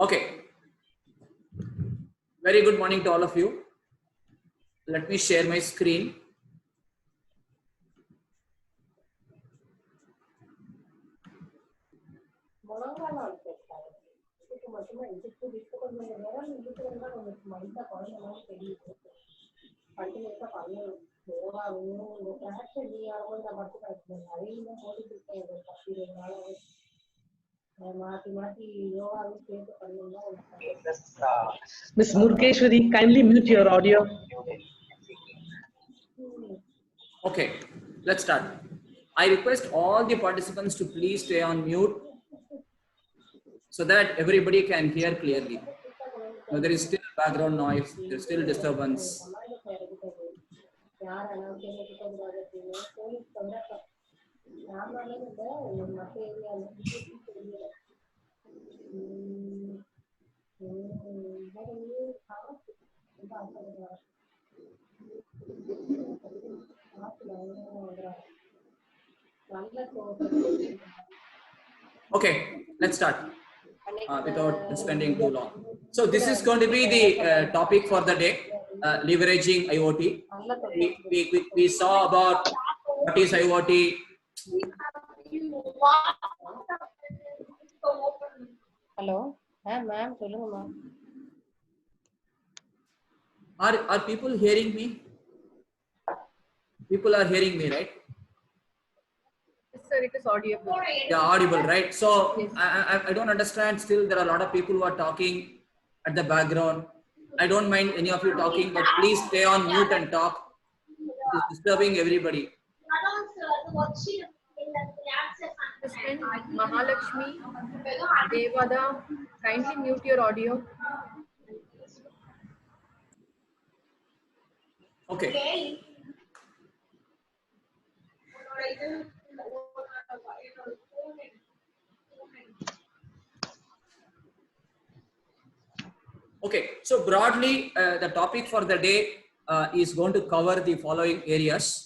Okay. Very good morning to all of you. Let me share my screen. Ms. Murkeshwari, kindly mute your audio. Okay, let's start. I request all the participants to please stay on mute so that everybody can hear clearly. Now, there is still background noise, there is still disturbance. Okay, let's start without spending too long. So this is going to be the topic for the day, leveraging IoT. We saw about what is IoT. Hello, ma'am. Are people hearing me? People are hearing me, right? Yes, sir, it is audible. Yeah, audible, right? So Yes. I don't understand. Still, there are a lot of people who are talking at the background. I don't mind any of you talking, but please stay on mute and talk. It is disturbing everybody. Ms. Mahalakshmi, Devada, kindly mute your audio. Okay. Okay, so broadly, the topic for the day is going to cover the following areas.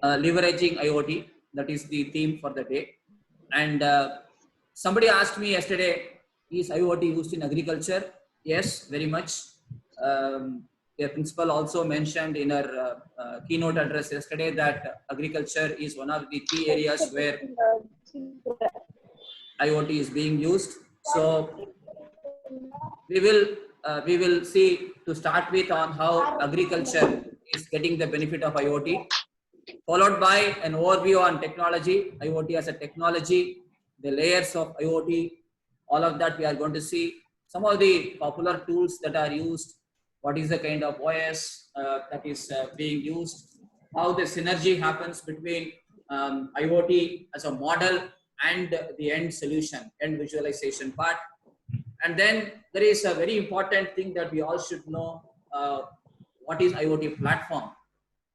Leveraging IoT, that is the theme for the day. And somebody asked me yesterday, is IoT used in agriculture? Yes, very much. The principal also mentioned in her keynote address yesterday that agriculture is one of the key areas where IoT is being used. So we will see to start with on how agriculture is getting the benefit of IoT, followed by an overview on technology, IoT as a technology, the layers of IoT, all of that we are going to see. Some of the popular tools that are used, what is the kind of OS that is being used, how the synergy happens between IoT as a model and the end solution, end visualization part. And then there is a very important thing that we all should know. What is IoT platform?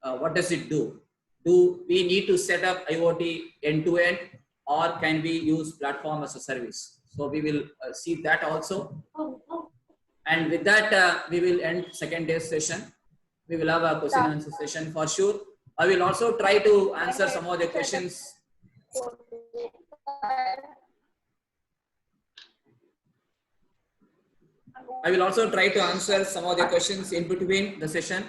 What does it do? Do we need to set up IoT end to end, or can we use platform as a service? So we will see that also. And with that, we will end second day's session. We will have a question and answer session for sure. I will also try to answer some of the questions. I will also try to answer some of the questions in between the session.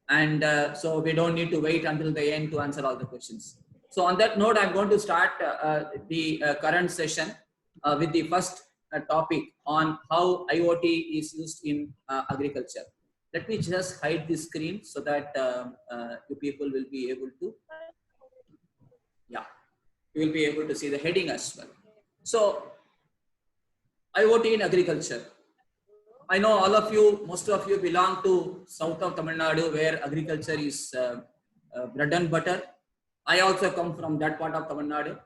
And so we don't need to wait until the end to answer all the questions. So on that note, I'm going to start the current session with the first topic on how IoT is used in agriculture. Let me just hide the screen so that you people will be able to, you will be able to see the heading as well. So IoT in agriculture. I know all of you, most of you belong to south of Tamil Nadu, where agriculture is bread and butter. I also come from that part of Tamil Nadu.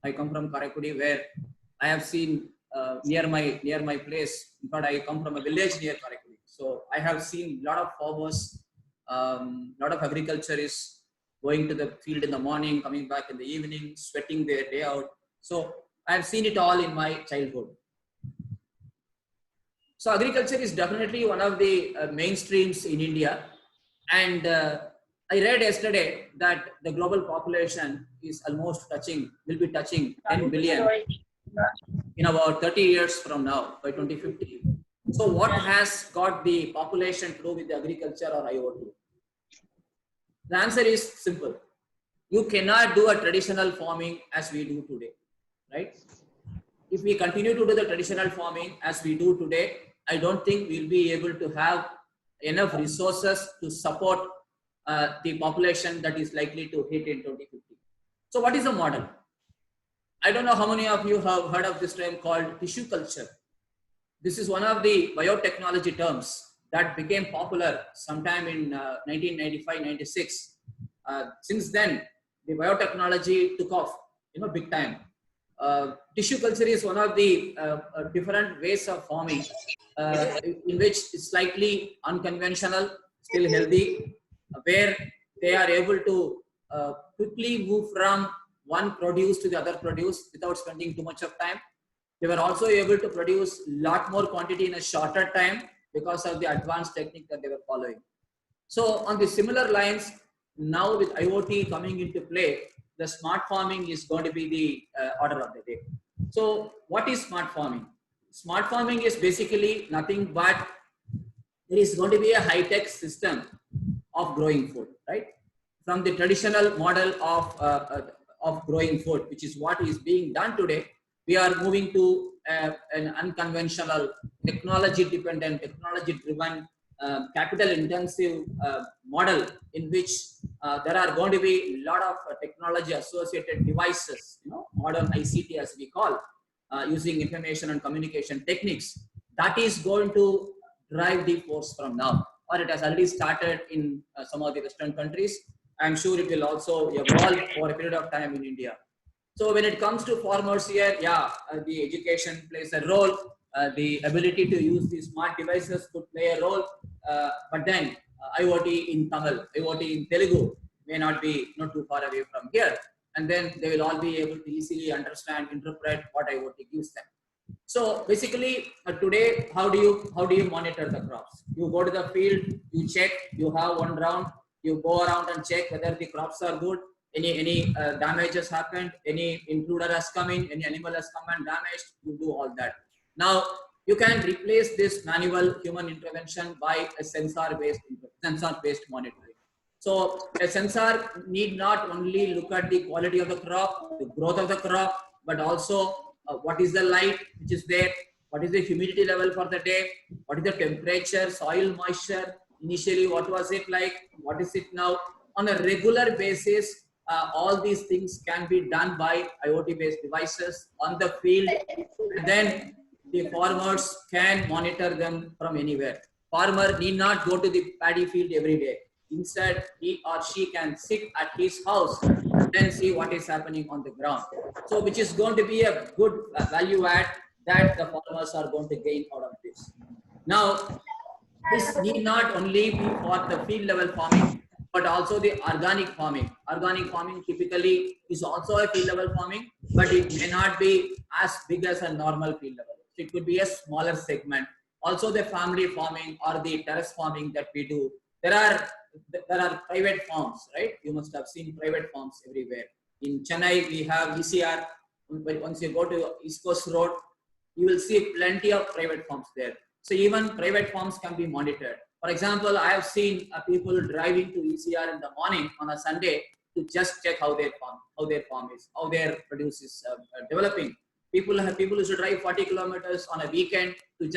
I come from Karaikudi, where I have seen near my place. In fact, I come from a village near Karaikudi. So I have seen a lot of farmers, lot of agriculture is going to the field in the morning, coming back in the evening, sweating their day out. So I have seen it all in my childhood. So agriculture is definitely one of the mainstreams in India. And I read yesterday that the global population is almost will be touching 10 billion in about 30 years from now, by 2050. So what has got the population to do with the agriculture or IoT? The answer is simple. You cannot do a traditional farming as we do today, right? If we continue to do the traditional farming as we do today, I don't think we'll be able to have enough resources to support the population that is likely to hit in 2050. So what is the model? I don't know how many of you have heard of this term called tissue culture. This is one of the biotechnology terms that became popular sometime in 1995-96. Since then, the biotechnology took off, big time. Tissue culture is one of the different ways of farming in which it's slightly unconventional, still healthy, where they are able to quickly move from one produce to the other produce without spending too much of time. They were also able to produce a lot more quantity in a shorter time because of the advanced technique that they were following. So on the similar lines, now with IoT coming into play, the smart farming is going to be the order of the day. So what is smart farming? Smart farming is basically nothing but there is going to be a high-tech system of growing food, right? From the traditional model of growing food, which is what is being done today, we are moving to an unconventional, technology-dependent, technology-driven, capital-intensive model in which there are going to be a lot of technology-associated devices, modern ICT as we call, using information and communication techniques. That is going to drive the force from now, or it has already started in some of the Western countries. I'm sure it will also evolve for a period of time in India. So when it comes to farmers here, the education plays a role. The ability to use these smart devices could play a role. But then IoT in Tamil, IoT in Telugu may not be not too far away from here. And then they will all be able to easily understand, interpret what IoT gives them. So basically today, how do you monitor the crops? You go to the field, you check, you have one round, you go around and check whether the crops are good, any damages happened, any intruder has come in, any animal has come and damaged, you do all that. Now you can replace this manual human intervention by a sensor-based monitoring. So a sensor need not only look at the quality of the crop, the growth of the crop, but also what is the light which is there, what is the humidity level for the day, what is the temperature, soil moisture, initially what was it like, what is it now. On a regular basis, all these things can be done by IoT based devices on the field, and then the farmers can monitor them from anywhere. Farmer need not go to the paddy field every day. Instead, he or she can sit at his house and then see what is happening on the ground. So which is going to be a good value add that the farmers are going to gain out of this. Now, this need not only be for the field level farming, but also the organic farming. Organic farming typically is also a field level farming, but it may not be as big as a normal field level. So it could be a smaller segment. Also the family farming or the terrace farming that we do. There are private farms, right? You must have seen private farms everywhere. In Chennai, we have ECR. Once you go to East Coast Road, you will see plenty of private farms there. So even private farms can be monitored. For example, I have seen people driving to ECR in the morning on a Sunday to just check how their farm is, how their produce is developing. People used to drive 40 kilometers on a weekend to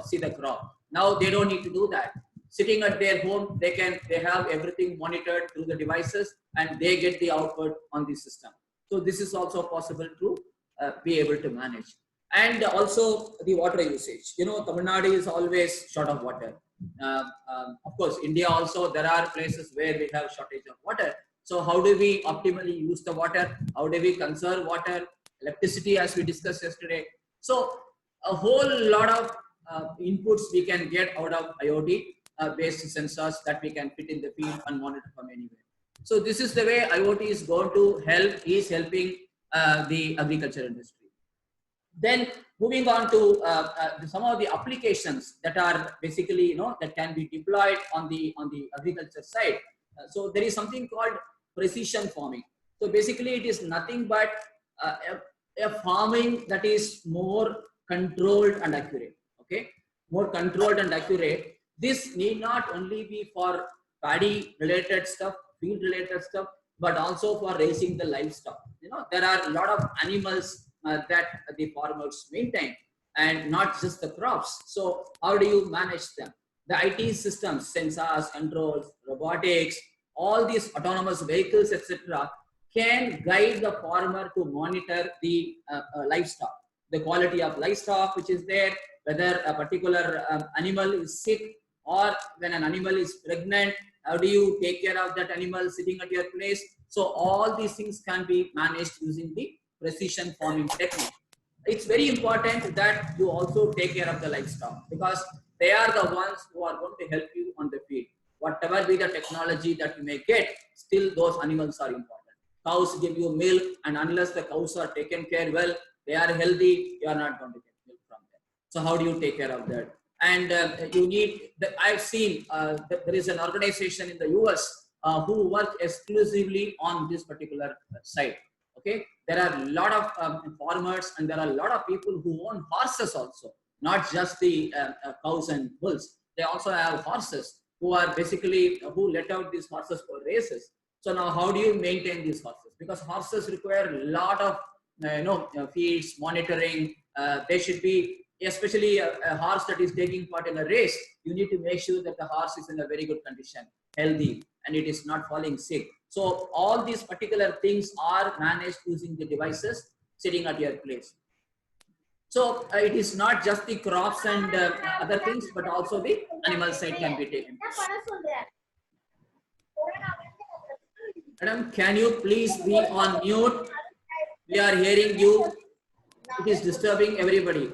see the crop. Now they don't need to do that. Sitting at their home, they have everything monitored through the devices, and they get the output on the system. So this is also possible to be able to manage. And also the water usage. Tamil Nadu is always short of water. Of course, India also, there are places where we have shortage of water. So how do we optimally use the water? How do we conserve water? Electricity, as we discussed yesterday. So a whole lot of inputs we can get out of IoT based sensors that we can fit in the field and monitor from anywhere. So this is the way IoT is going to helping the agriculture industry. Then moving on to some of the applications that are basically, that can be deployed on the agriculture side. So there is something called precision farming. So basically it is nothing but a farming that is more controlled and accurate. Okay, more controlled and accurate. This need not only be for paddy related stuff, feed related stuff, but also for raising the livestock. You know, there are a lot of animals that the farmers maintain, and not just the crops. So how do you manage them? The IT systems, sensors, controls, robotics, all these autonomous vehicles, etc., can guide the farmer to monitor the livestock, the quality of livestock which is there, whether a particular animal is sick, or when an animal is pregnant, how do you take care of that animal sitting at your place? So all these things can be managed using the precision farming technique. It's very important that you also take care of the livestock, because they are the ones who are going to help you on the field. Whatever be the technology that you may get, still those animals are important. Cows give you milk, and unless the cows are taken care well, they are healthy, you are not going to get milk from them. So how do you take care of that? And you need, I've seen there is an organization in the US who work exclusively on this particular site. Okay, there are a lot of farmers, and there are a lot of people who own horses also, not just the cows and bulls. They also have horses who are basically who let out these horses for races. So now how do you maintain these horses? Because horses require a lot of feeds, monitoring. They should be, especially a horse that is taking part in a race, you need to make sure that the horse is in a very good condition, healthy, and it is not falling sick. So all these particular things are managed using the devices sitting at your place. So it is not just the crops and other things, but also the animal side can be taken. Madam, can you please be on mute? We are hearing you. It is disturbing everybody.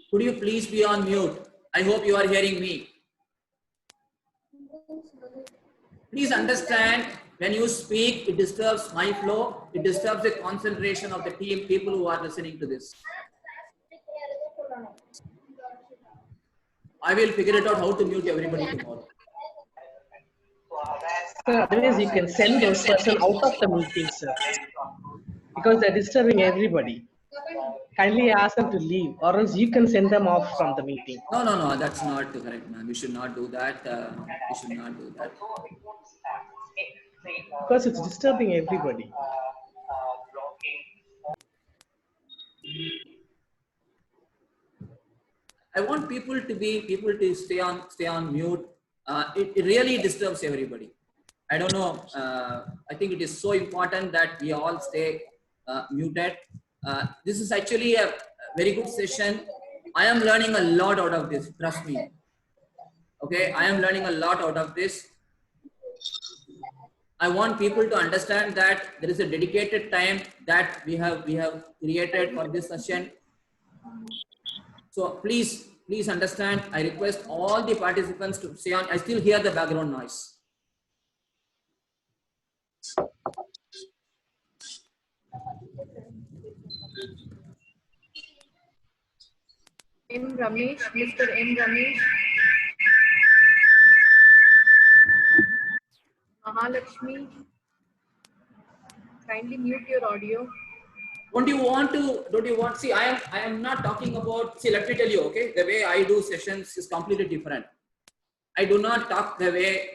Could you please be on mute? I hope you are hearing me. Please understand, when you speak, it disturbs my flow. It disturbs the concentration of the team, people who are listening to this. I will figure it out how to mute everybody tomorrow. Sir, otherwise you can send those person out of the meeting, sir, because they're disturbing everybody. Kindly ask them to leave, or else you can send them off from the meeting. No, that's not correct, ma'am. You should not do that. You should not do that. Because it's disturbing everybody. I want people to stay on mute. It really disturbs everybody. I don't know. I think it is so important that we all stay muted. This is actually a very good session. I am learning a lot out of this. Trust me. Okay, I am learning a lot out of this. I want people to understand that there is a dedicated time that we have created for this session. So please understand. I request all the participants to stay on. I still hear the background noise. M. Ramesh, Mr. M. Ramesh. Mahalakshmi, kindly mute your audio. Don't you want, see, I am not talking about, see, let me tell you, okay, the way I do sessions is completely different. I do not talk the way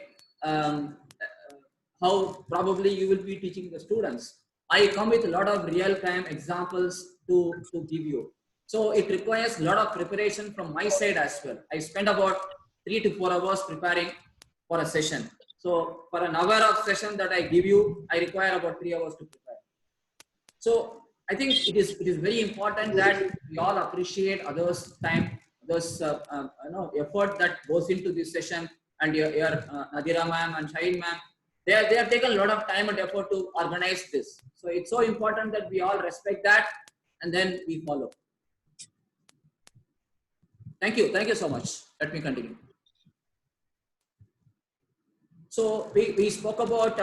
how probably you will be teaching the students. I come with a lot of real-time examples to give you. So it requires a lot of preparation from my side as well. I spend about 3 to 4 hours preparing for a session. So for an hour of session that I give you, I require about 3 hours to prepare. So I think it is very important that we all appreciate others' time, others' effort that goes into this session. And your Nadira ma'am and Shaheen ma'am, they have taken a lot of time and effort to organize this. So it's so important that we all respect that, and then we follow. Thank you so much. Let me continue. So we spoke about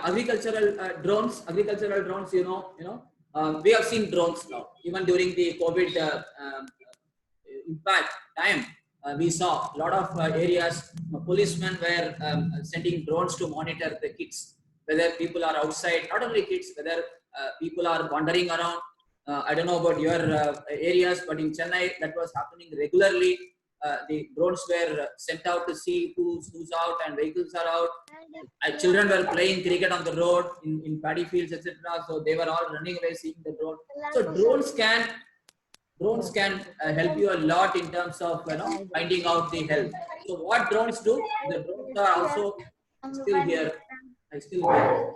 agricultural drones. Agricultural drones, we have seen drones now. Even during the COVID impact time, we saw a lot of areas. Policemen were sending drones to monitor the kids, whether people are outside. Not only kids, whether people are wandering around. I don't know about your areas, but in Chennai, that was happening regularly. The drones were sent out to see who's out and vehicles are out. Children were playing cricket on the road in paddy fields, etc. So they were all running away seeing the drone. So drones can help you a lot in terms of finding out the health. So what drones do? The drones are also still here. I still hear.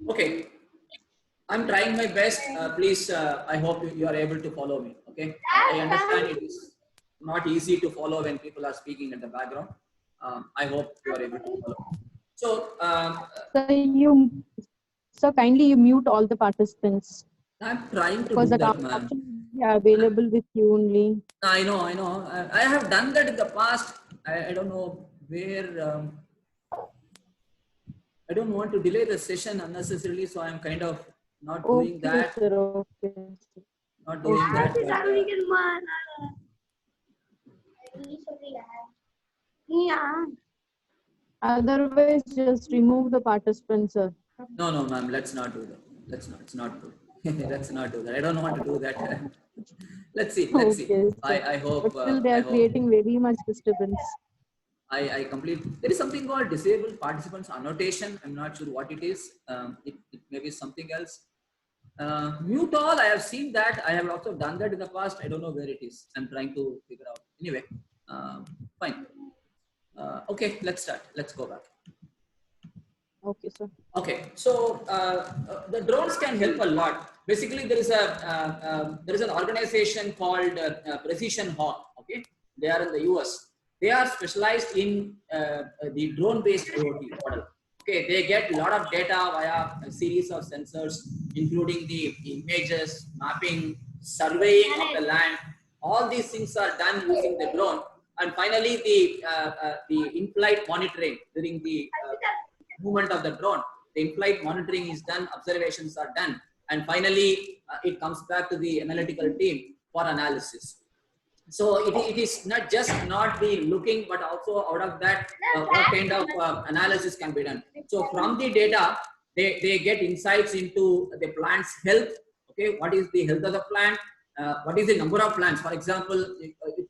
Okay, I'm trying my best. Please, I hope you are able to follow me. Okay, I understand it is not easy to follow when people are speaking in the background. I hope you are able to follow. So, So kindly you mute all the participants I'm trying to because do that that, ma'am. option is available with you only. I know. I have done that in the past. I don't know where. I don't want to delay the session unnecessarily, so I'm kind of not doing that. Sir, okay. Not doing that. Otherwise, just remove the participants, sir. No, ma'am. Let's not do that. Let's not do. Let's not do that. I don't want to do that. Let's see. Okay, I hope. but still, they are creating very much disturbance. I complete. There is something called disabled participants annotation. I'm not sure what it is. It may be something else. Mute all. I have seen that. I have also done that in the past. I don't know where it is. I'm trying to figure out. Anyway, fine. Okay, let's start. Let's go back. Okay, sir. Okay, so the drones can help a lot. Basically, there is an organization called Precision Hawk. Okay, they are in the US. They are specialized in the drone-based IoT model. Okay, they get a lot of data via a series of sensors, including the images, mapping, surveying of the land. All these things are done using the drone, and finally the in-flight monitoring during the movement of the drone. The in-flight monitoring is done, observations are done, and finally it comes back to the analytical team for analysis. So it is not just not the looking, but also out of that, what kind of analysis can be done. So from the data, they get insights into the plant's health. Okay, what is the health of the plant? What is the number of plants? For example,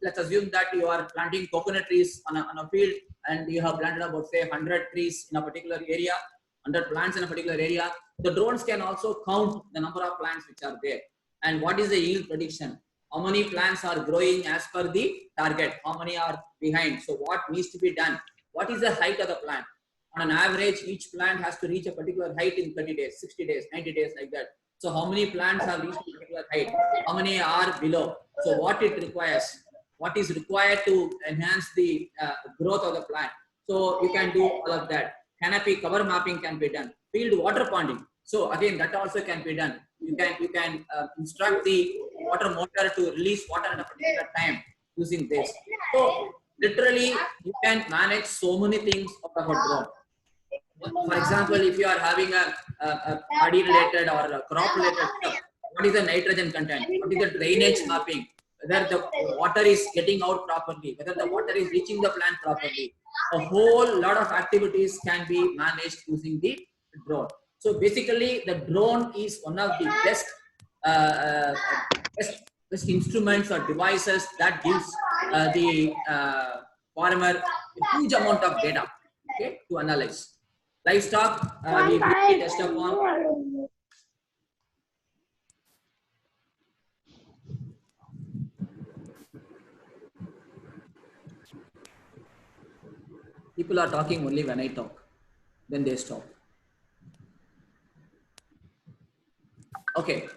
let's assume that you are planting coconut trees on a field, and you have planted about say 100 trees in a particular area, 100 plants in a particular area. The drones can also count the number of plants which are there. And what is the yield prediction? How many plants are growing as per the target? How many are behind? So what needs to be done? What is the height of the plant? On an average, each plant has to reach a particular height in 30 days, 60 days, 90 days, like that. So how many plants have reached a particular height? How many are below? So what it requires? What is required to enhance the growth of the plant? So you can do all of that. Canopy cover mapping can be done. Field water ponding. So again, that also can be done. You can instruct the water motor to release water at a particular time using this. So literally, you can manage so many things of a drone. For example, if you are having a paddy related or a crop related stuff, what is the nitrogen content? What is the drainage mapping? Whether the water is getting out properly, whether the water is reaching the plant properly. A whole lot of activities can be managed using the drone. So basically, the drone is one of the best instruments or devices that gives the farmer a huge amount of data, okay, to analyze. Livestock, we touched upon. People are talking only when I talk, then they stop. Okay.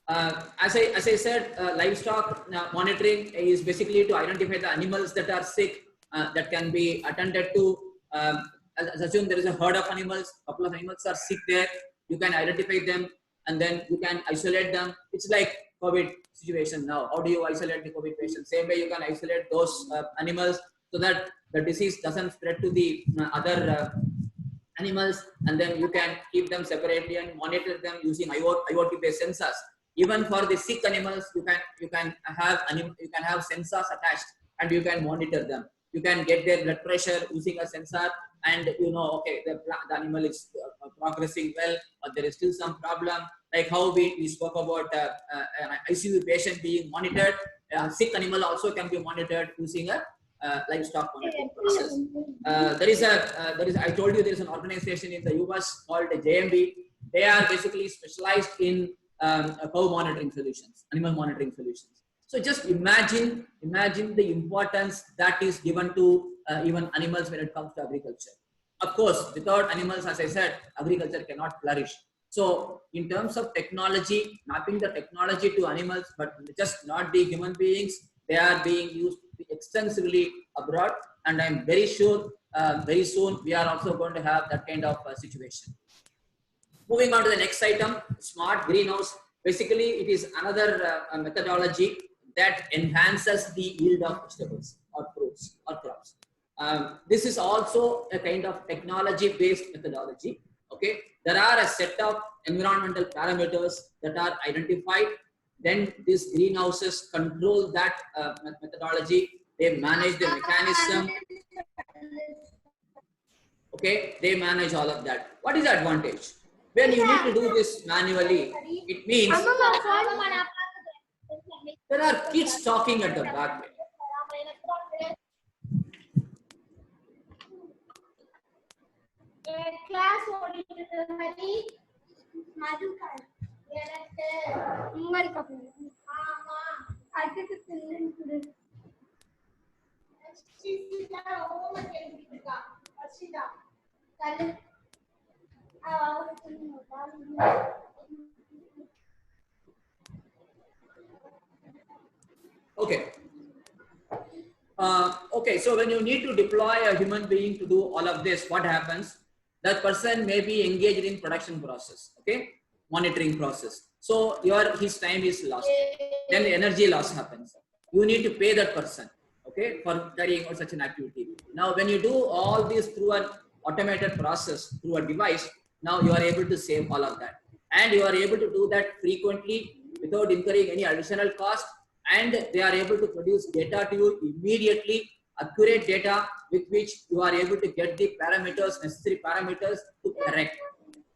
As I said, livestock monitoring is basically to identify the animals that are sick, that can be attended to. Let's assume there is a herd of animals, couple of animals are sick there. You can identify them and then you can isolate them. It's like COVID situation now. How do you isolate the COVID patients? Same way you can isolate those animals so that the disease doesn't spread to the other animals, and then you can keep them separately and monitor them using IoT based sensors. Even for the sick animals, you can have sensors attached and you can monitor them. You can get their blood pressure using a sensor, and you know, okay, the animal is progressing well, or there is still some problem. Like how we spoke about an ICU patient being monitored. Sick animal also can be monitored using a livestock monitoring process. I told you there is an organization in the US called JMB. They are basically specialized in cow monitoring solutions, animal monitoring solutions. So just imagine the importance that is given to even animals when it comes to agriculture. Of course, without animals, as I said, agriculture cannot flourish. So in terms of technology, mapping the technology to animals, but just not the human beings, they are being used extensively abroad. And I'm very sure very soon we are also going to have that kind of situation. Moving on to the next item, smart greenhouse. Basically, it is another methodology that enhances the yield of vegetables or fruits or crops. This is also a kind of technology-based methodology. Okay, there are a set of environmental parameters that are identified. Then these greenhouses control that methodology. They manage the mechanism. Okay, they manage all of that. What is the advantage? When you need to do this manually, it means there are kids talking at the back. Okay. Okay, so when you need to deploy a human being to do all of this, what happens? That person may be engaged in production process, okay, monitoring process. So his time is lost. Then the energy loss happens. You need to pay that person, okay, for carrying out such an activity. Now, when you do all this through an automated process, through a device, now you are able to save all of that. And you are able to do that frequently without incurring any additional cost. And they are able to produce data to you immediately, accurate data with which you are able to get the parameters, necessary parameters to correct.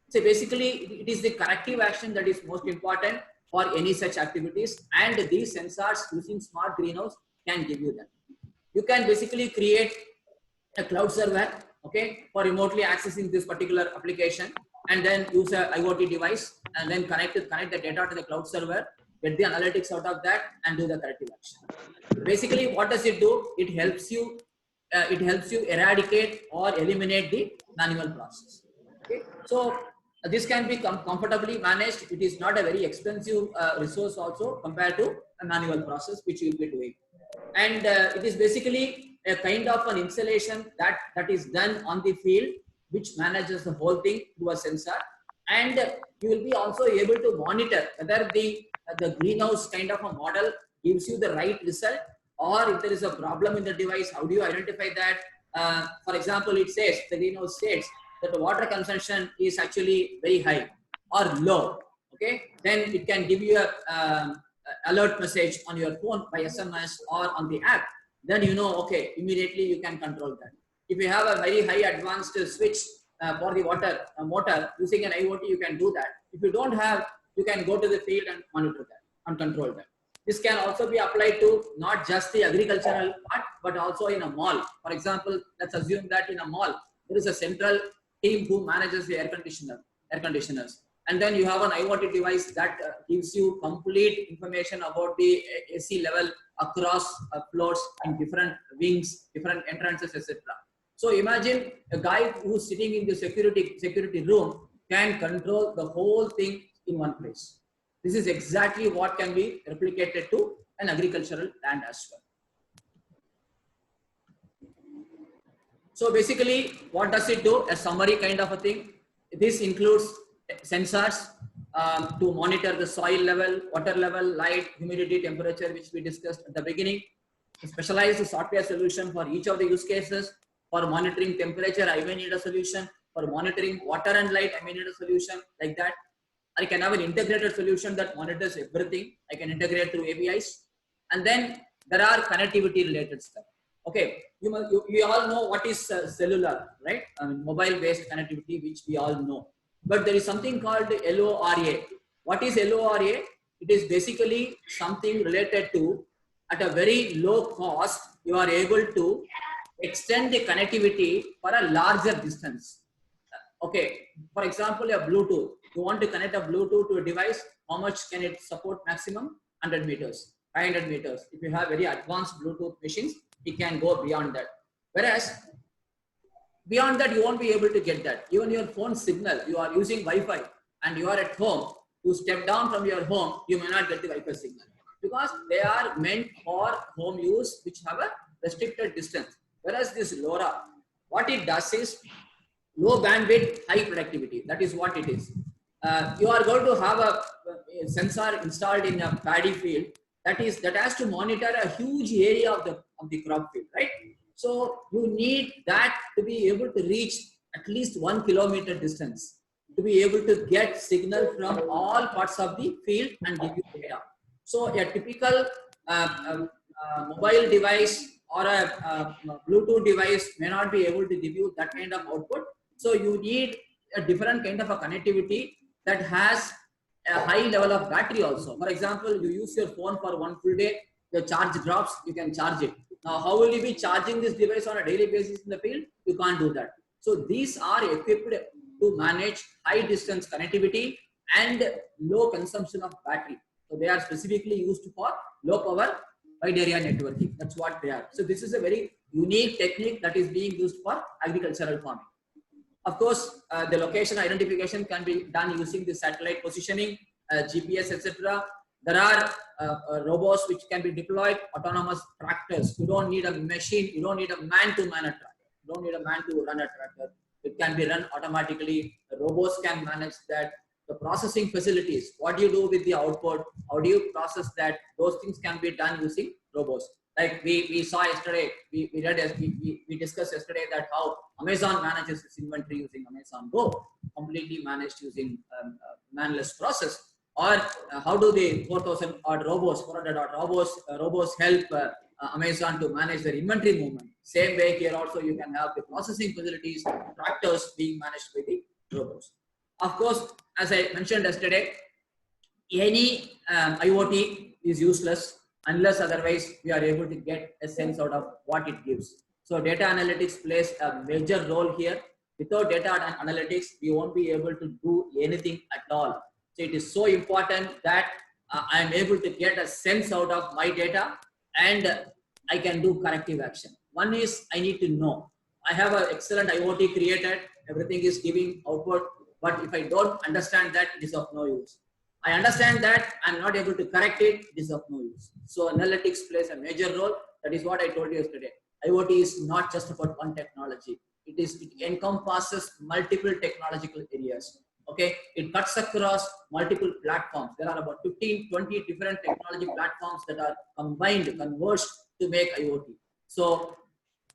So basically, it is the corrective action that is most important for any such activities, and these sensors using smart greenhouse can give you that. You can basically create a cloud server, okay, for remotely accessing this particular application, and then use a IoT device, and then connect the data to the cloud server, get the analytics out of that, and do the corrective action. Basically, what does it do? It helps you eradicate or eliminate the manual process. Okay, so this can be comfortably managed. It is not a very expensive resource also compared to a manual process which you will be doing. And it is basically a kind of an installation that is done on the field, which manages the whole thing through a sensor. And you will be also able to monitor whether the greenhouse kind of a model gives you the right result, or if there is a problem in the device, how do you identify that? For example, it says, the greenhouse states that the water consumption is actually very high or low. Okay, then it can give you a alert message on your phone by SMS or on the app. Then you know, okay, immediately you can control that. If you have a very high advanced switch for the water motor using an IoT, you can do that. If you don't have, you can go to the field and monitor that and control that. This can also be applied to not just the agricultural part, but also in a mall. For example, let's assume that in a mall, there is a central team who manages the air conditioners. And then you have an IoT device that gives you complete information about the AC level across floors in different wings, different entrances, etc. So imagine a guy who's sitting in the security room can control the whole thing in one place. This is exactly what can be replicated to an agricultural land as well. So basically, what does it do? A summary kind of a thing. This includes sensors to monitor the soil level, water level, light, humidity, temperature, which we discussed at the beginning. A specialized software solution for each of the use cases. For monitoring temperature, I may need a solution. For monitoring water and light, I may need a solution like that. I can have an integrated solution that monitors everything. I can integrate through APIs. And then there are connectivity related stuff. Okay, you all know what is cellular, right? I mean, mobile based connectivity, which we all know. But there is something called LORA. What is LORA? It is basically something related to, at a very low cost, you are able to extend the connectivity for a larger distance. Okay, for example, a Bluetooth. You want to connect a Bluetooth to a device, how much can it support maximum? 100 meters, 500 meters. If you have very advanced Bluetooth machines, it can go beyond that. Whereas beyond that, you won't be able to get that. Even your phone signal, you are using Wi-Fi and you are at home, you step down from your home, you may not get the Wi-Fi signal because they are meant for home use, which have a restricted distance. Whereas this LoRa, what it does is low bandwidth, high productivity. That is what it is. You are going to have a sensor installed in a paddy field that has to monitor a huge area of the crop field, right? So you need that to be able to reach at least 1 kilometer distance to be able to get signal from all parts of the field and give you data. So a typical mobile device or a Bluetooth device may not be able to give you that kind of output. So you need a different kind of a connectivity that has a high level of battery also. For example, you use your phone for 1 full day, the charge drops, you can charge it. Now, how will you be charging this device on a daily basis in the field? You can't do that. So these are equipped to manage high distance connectivity and low consumption of battery. So they are specifically used for low power wide area networking. That's what they are. So this is a very unique technique that is being used for agricultural farming. Of course, the location identification can be done using the satellite positioning, GPS, etc. There are robots which can be deployed, autonomous tractors. You don't need a machine, you don't need a man to man a tractor. You don't need a man to run a tractor. It can be run automatically. The robots can manage that. The processing facilities, what do you do with the output? How do you process that? Those things can be done using robots. Like we saw yesterday, we discussed yesterday that how Amazon manages its inventory using Amazon Go, completely managed using manless process. Or how do the 4,000 odd robots, 400 odd robots help Amazon to manage their inventory movement. Same way here also you can have the processing facilities, tractors being managed by the robots. Of course, as I mentioned yesterday, any IoT is useless unless otherwise we are able to get a sense out of what it gives. So data analytics plays a major role here. Without data analytics, we won't be able to do anything at all. So it is so important that I am able to get a sense out of my data and I can do corrective action. One is I need to know. I have an excellent IoT created, everything is giving output, but if I don't understand that, it is of no use. I understand that I'm not able to correct it, it is of no use. So analytics plays a major role. That is what I told you yesterday. IoT is not just about one technology. It encompasses multiple technological areas. Okay, it cuts across multiple platforms. There are about 15, 20 different technology platforms that are combined, converged to make IoT. So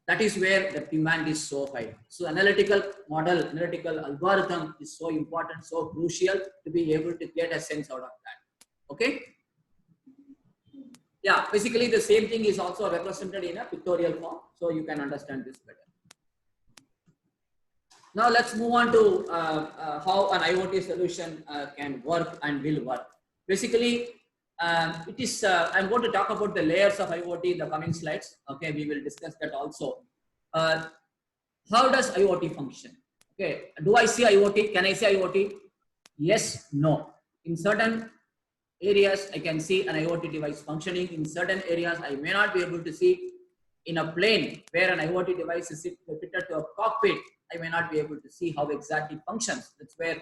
that is where the demand is so high. So analytical model, analytical algorithm is so important, so crucial to be able to get a sense out of that. Okay. Yeah, basically the same thing is also represented in a pictorial form, so you can understand this better. Now let's move on to how an IoT solution can work and will work. Basically, it is. I'm going to talk about the layers of IoT in the coming slides. Okay, we will discuss that also. How does IoT function? Okay, do I see IoT? Can I see IoT? Yes, no. In certain areas, I can see an IoT device functioning. In certain areas, I may not be able to see. In a plane where an IoT device is fitted to a cockpit, I may not be able to see how exactly it functions. That's where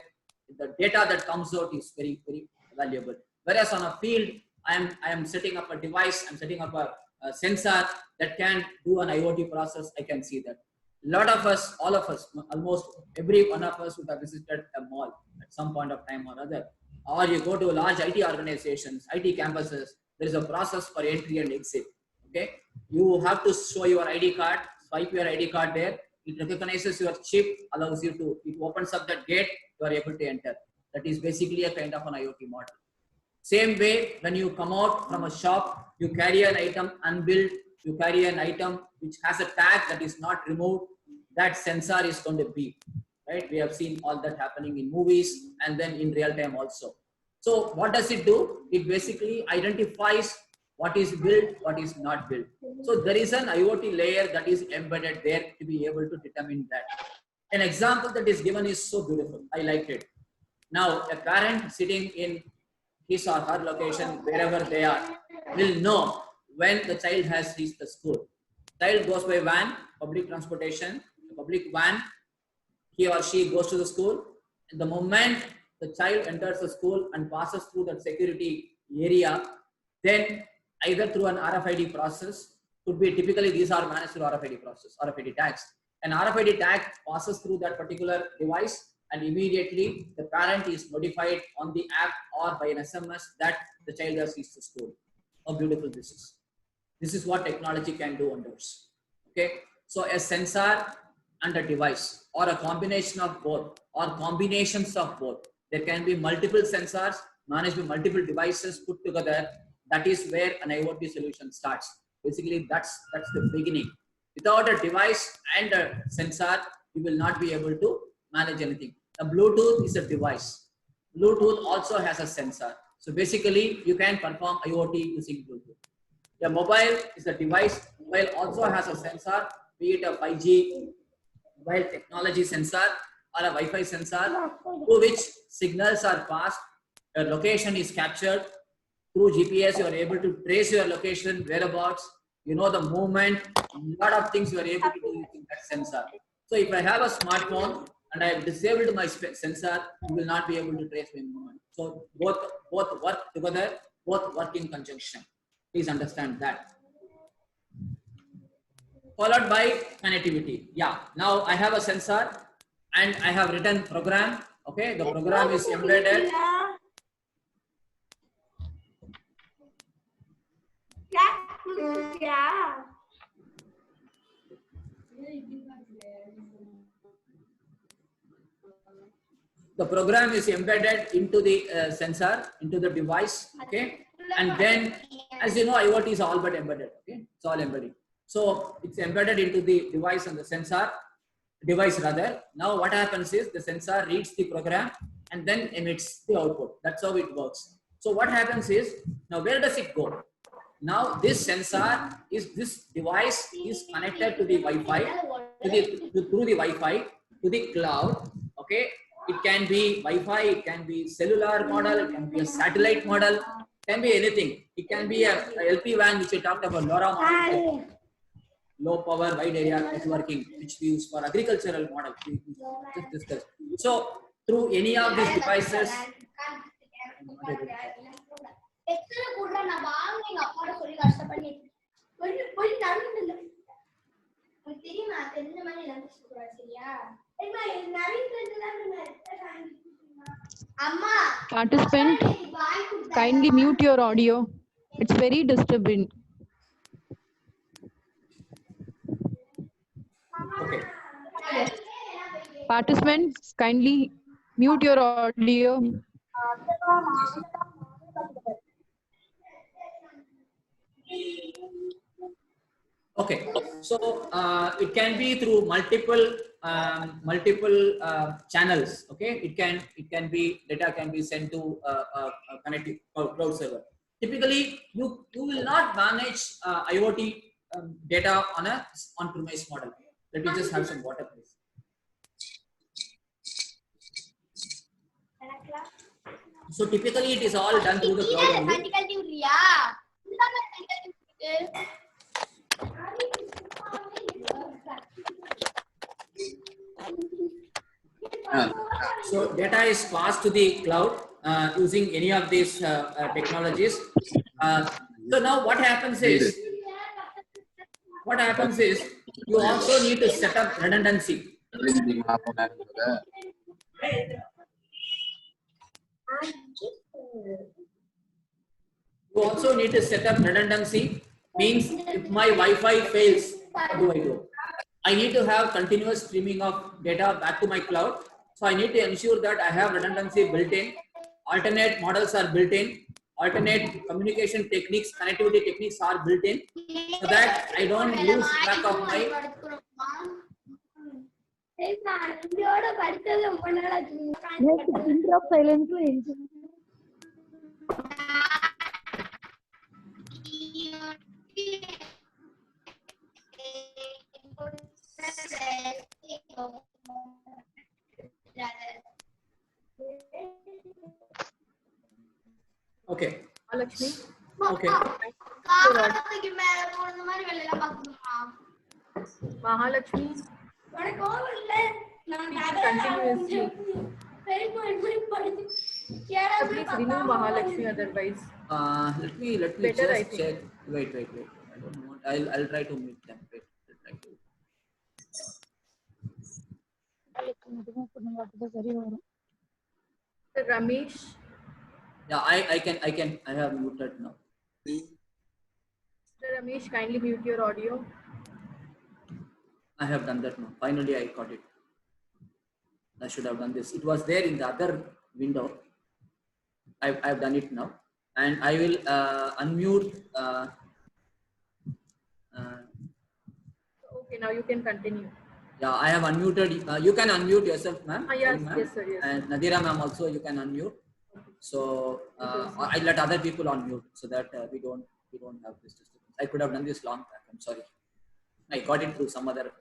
the data that comes out is very, very valuable. Whereas on a field, I am setting up a device, I'm setting up a sensor that can do an IoT process. I can see that. A lot of us, all of us, almost every one of us would have visited a mall at some point of time or other. Or you go to large IT organizations, IT campuses, there is a process for entry and exit. Okay, you have to show your ID card, swipe your ID card there. It recognizes your chip, allows you to, it opens up that gate, you are able to enter. That is basically a kind of an IoT model. Same way, when you come out from a shop, you carry an item unbilled, you carry an item which has a tag that is not removed, that sensor is going to beep, right? We have seen all that happening in movies and then in real time also. So what does it do? It basically identifies what is built, what is not built. So there is an IoT layer that is embedded there to be able to determine that. An example that is given is so beautiful. I liked it. Now, a parent sitting in his or her location, wherever they are, will know when the child has reached the school. Child goes by van, public transportation, public van, he or she goes to the school. And the moment the child enters the school and passes through that security area, then either through an RFID process, could be typically these are managed through RFID process, RFID tags. An RFID tag passes through that particular device and immediately the parent is notified on the app or by an SMS that the child has reached the school. How beautiful this is. This is what technology can do wonders. Okay, so a sensor and a device or a combination of both or combinations of both. There can be multiple sensors managed by multiple devices put together. That is where an IoT solution starts. Basically, that's the beginning. Without a device and a sensor, you will not be able to manage anything. A Bluetooth is a device. Bluetooth also has a sensor. So basically, you can perform IoT using Bluetooth. A mobile is a device. Mobile also has a sensor, be it a 5G mobile technology sensor or a Wi-Fi sensor, through which signals are passed. Your location is captured through GPS. You are able to trace your location, whereabouts. You know the movement. A lot of things you are able to do using that sensor. So if I have a smartphone and I have disabled my sensor, you will not be able to trace my movement. So both work together, both work in conjunction. Please understand that. Followed by connectivity. Yeah, now I have a sensor and I have written program. Okay, the program is embedded. The program is embedded into the sensor, into the device. Okay, and then, as you know, IoT is all but embedded. Okay, it's all embedded. So it's embedded into the device and the sensor, device rather. Now what happens is the sensor reads the program and then emits the output. That's how it works. So what happens is, now where does it go? Now this sensor is, this device is connected to the Wi-Fi, through the Wi-Fi to the cloud. Okay, it can be Wi-Fi, it can be cellular model, it can be a satellite model, it can be anything. It can be a LP WAN, which I talked about, LoRa model, low power wide area networking, which we use for agricultural model. We just discussed. So through any of these devices, Participant, kindly mute your audio. It's very disturbing. okay. Participants, kindly mute your audio. Okay, so it can be through multiple channels. Okay, it can be, data can be sent to a connected cloud server. Typically, you will not manage IoT data on a on-premise model. Let me just have some water, please. So typically, it is all done through the cloud only. So data is passed to the cloud using any of these technologies. So now what happens is you also need to set up redundancy. You also need to set up redundancy. Means if my Wi-Fi fails, what do I do? I need to have continuous streaming of data back to my cloud. So I need to ensure that I have redundancy built in. Alternate models are built in. alternate communication techniques, connectivity techniques are built in, so that I don't lose track of my. Pin drop silently. Okay. Mahalakshmi, Okay. Mahalakshmi, continuously. Please remove Mahalakshmi otherwise. Let me Better, I just think. check. Wait. I don't know. I'll try to meet them. Wait. I'll try to. Mr. Ramesh, Yeah, I can. I have muted now. Mr. Ramesh, kindly mute your audio. I have done that now. Finally, I got it. I should have done this. It was there in the other window. I've done it now, and I will unmute. Okay, now you can continue. Yeah, I have unmuted. You can unmute yourself, ma'am. Yes, Sorry, ma'am. yes, sir. Yes. And Nadira, ma'am, also you can unmute. So I let other people unmute so that we don't have this disturbance. I could have done this long back. I'm sorry. I got it through some other.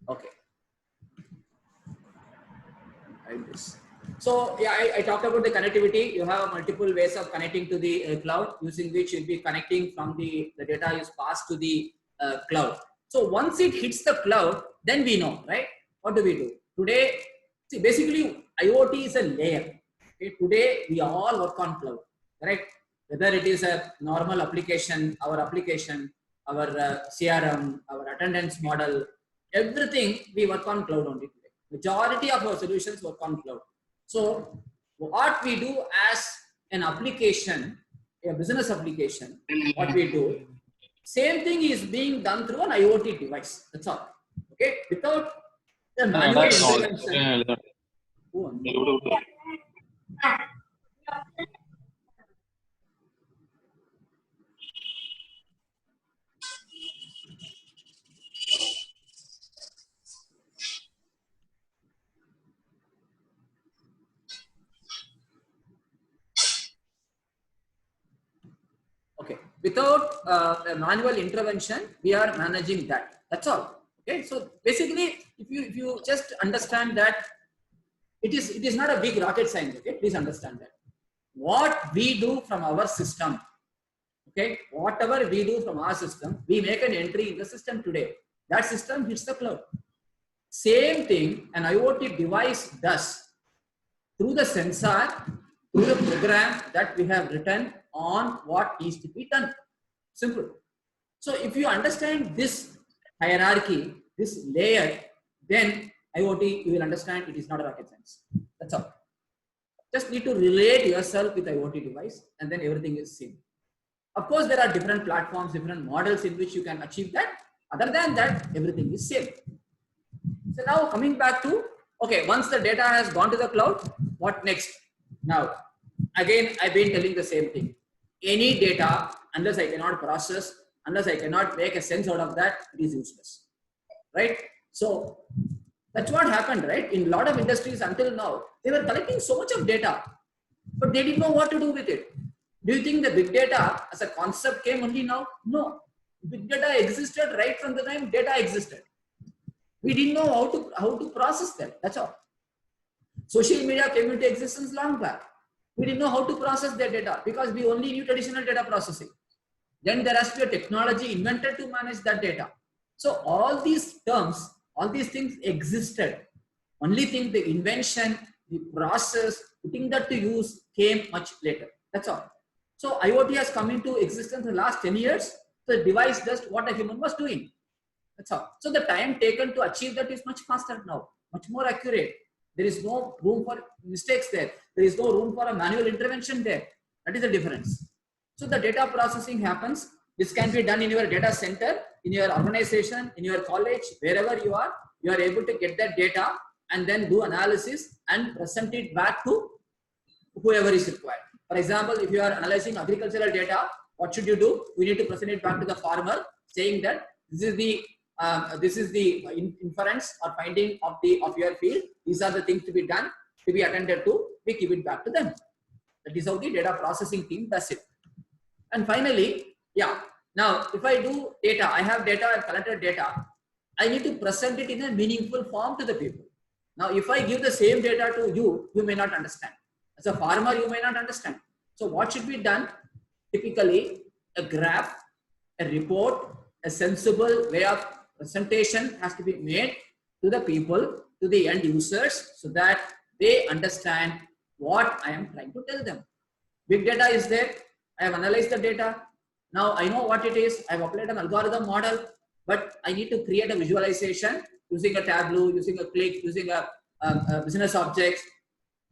Okay. Hide this. So yeah, I talked about the connectivity. You have multiple ways of connecting to the cloud, using which you'll be connecting from the data is passed to the cloud. So once it hits the cloud, then we know, right? What do we do? Today, see, basically IoT is a layer. Okay? Today we all work on cloud, correct? Whether it is a normal application, our CRM, our attendance model, everything we work on cloud only today. Majority of our solutions work on cloud. So what we do as an application, a business application, what we do, same thing is being done through an IoT device. That's all. Okay, without the manual intervention. Okay, without a manual intervention, we are managing that. That's all. Okay, so basically, if you just understand that it is not a big rocket science. Okay, please understand that what we do from our system. Okay, whatever we do from our system, we make an entry in the system today. That system hits the cloud. Same thing an IoT device does through the sensor, through the program that we have written on what needs to be done. Simple. So if you understand this hierarchy, this layer, then IoT, you will understand it is not a rocket science. That's all. Just need to relate yourself with IoT device and then everything is same. Of course, there are different platforms, different models in which you can achieve that. Other than that, everything is same. So now coming back to, okay, once the data has gone to the cloud, what next? Now, again, I've been telling the same thing. Any data, unless I cannot process, unless I cannot make a sense out of that, it is useless, right? So that's what happened, right? In a lot of industries until now, they were collecting so much of data, but they didn't know what to do with it. Do you think the big data as a concept came only now? No. Big data existed right from the time data existed. We didn't know how to process them. That's all. Social media came into existence long back. We didn't know how to process their data because we only knew traditional data processing. Then there has to be a technology invented to manage that data. So all these terms, all these things existed. Only thing, the invention, the process, putting that to use came much later. That's all. So IoT has come into existence in the last 10 years. The device does what a human was doing. That's all. So the time taken to achieve that is much faster now, much more accurate. There is no room for mistakes there. There is no room for a manual intervention there. That is the difference. So the data processing happens. This can be done in your data center, in your organization, in your college, wherever you are able to get that data and then do analysis and present it back to whoever is required. For example, if you are analyzing agricultural data, what should you do? We need to present it back to the farmer, saying that this is the inference or finding of your field. These are the things to be done, to be attended to. We give it back to them. That is how the data processing team does it. And finally, yeah. Now, if I do data, I have data, I've collected data. I need to present it in a meaningful form to the people. Now, if I give the same data to you, you may not understand. As a farmer, you may not understand. So what should be done? Typically, a graph, a report, a sensible way of presentation has to be made to the people, to the end users, so that they understand what I am trying to tell them. Big data is there. I have analyzed the data. Now I know what it is. I have applied an algorithm model, but I need to create a visualization using a Tableau, using a Click, using a business objects,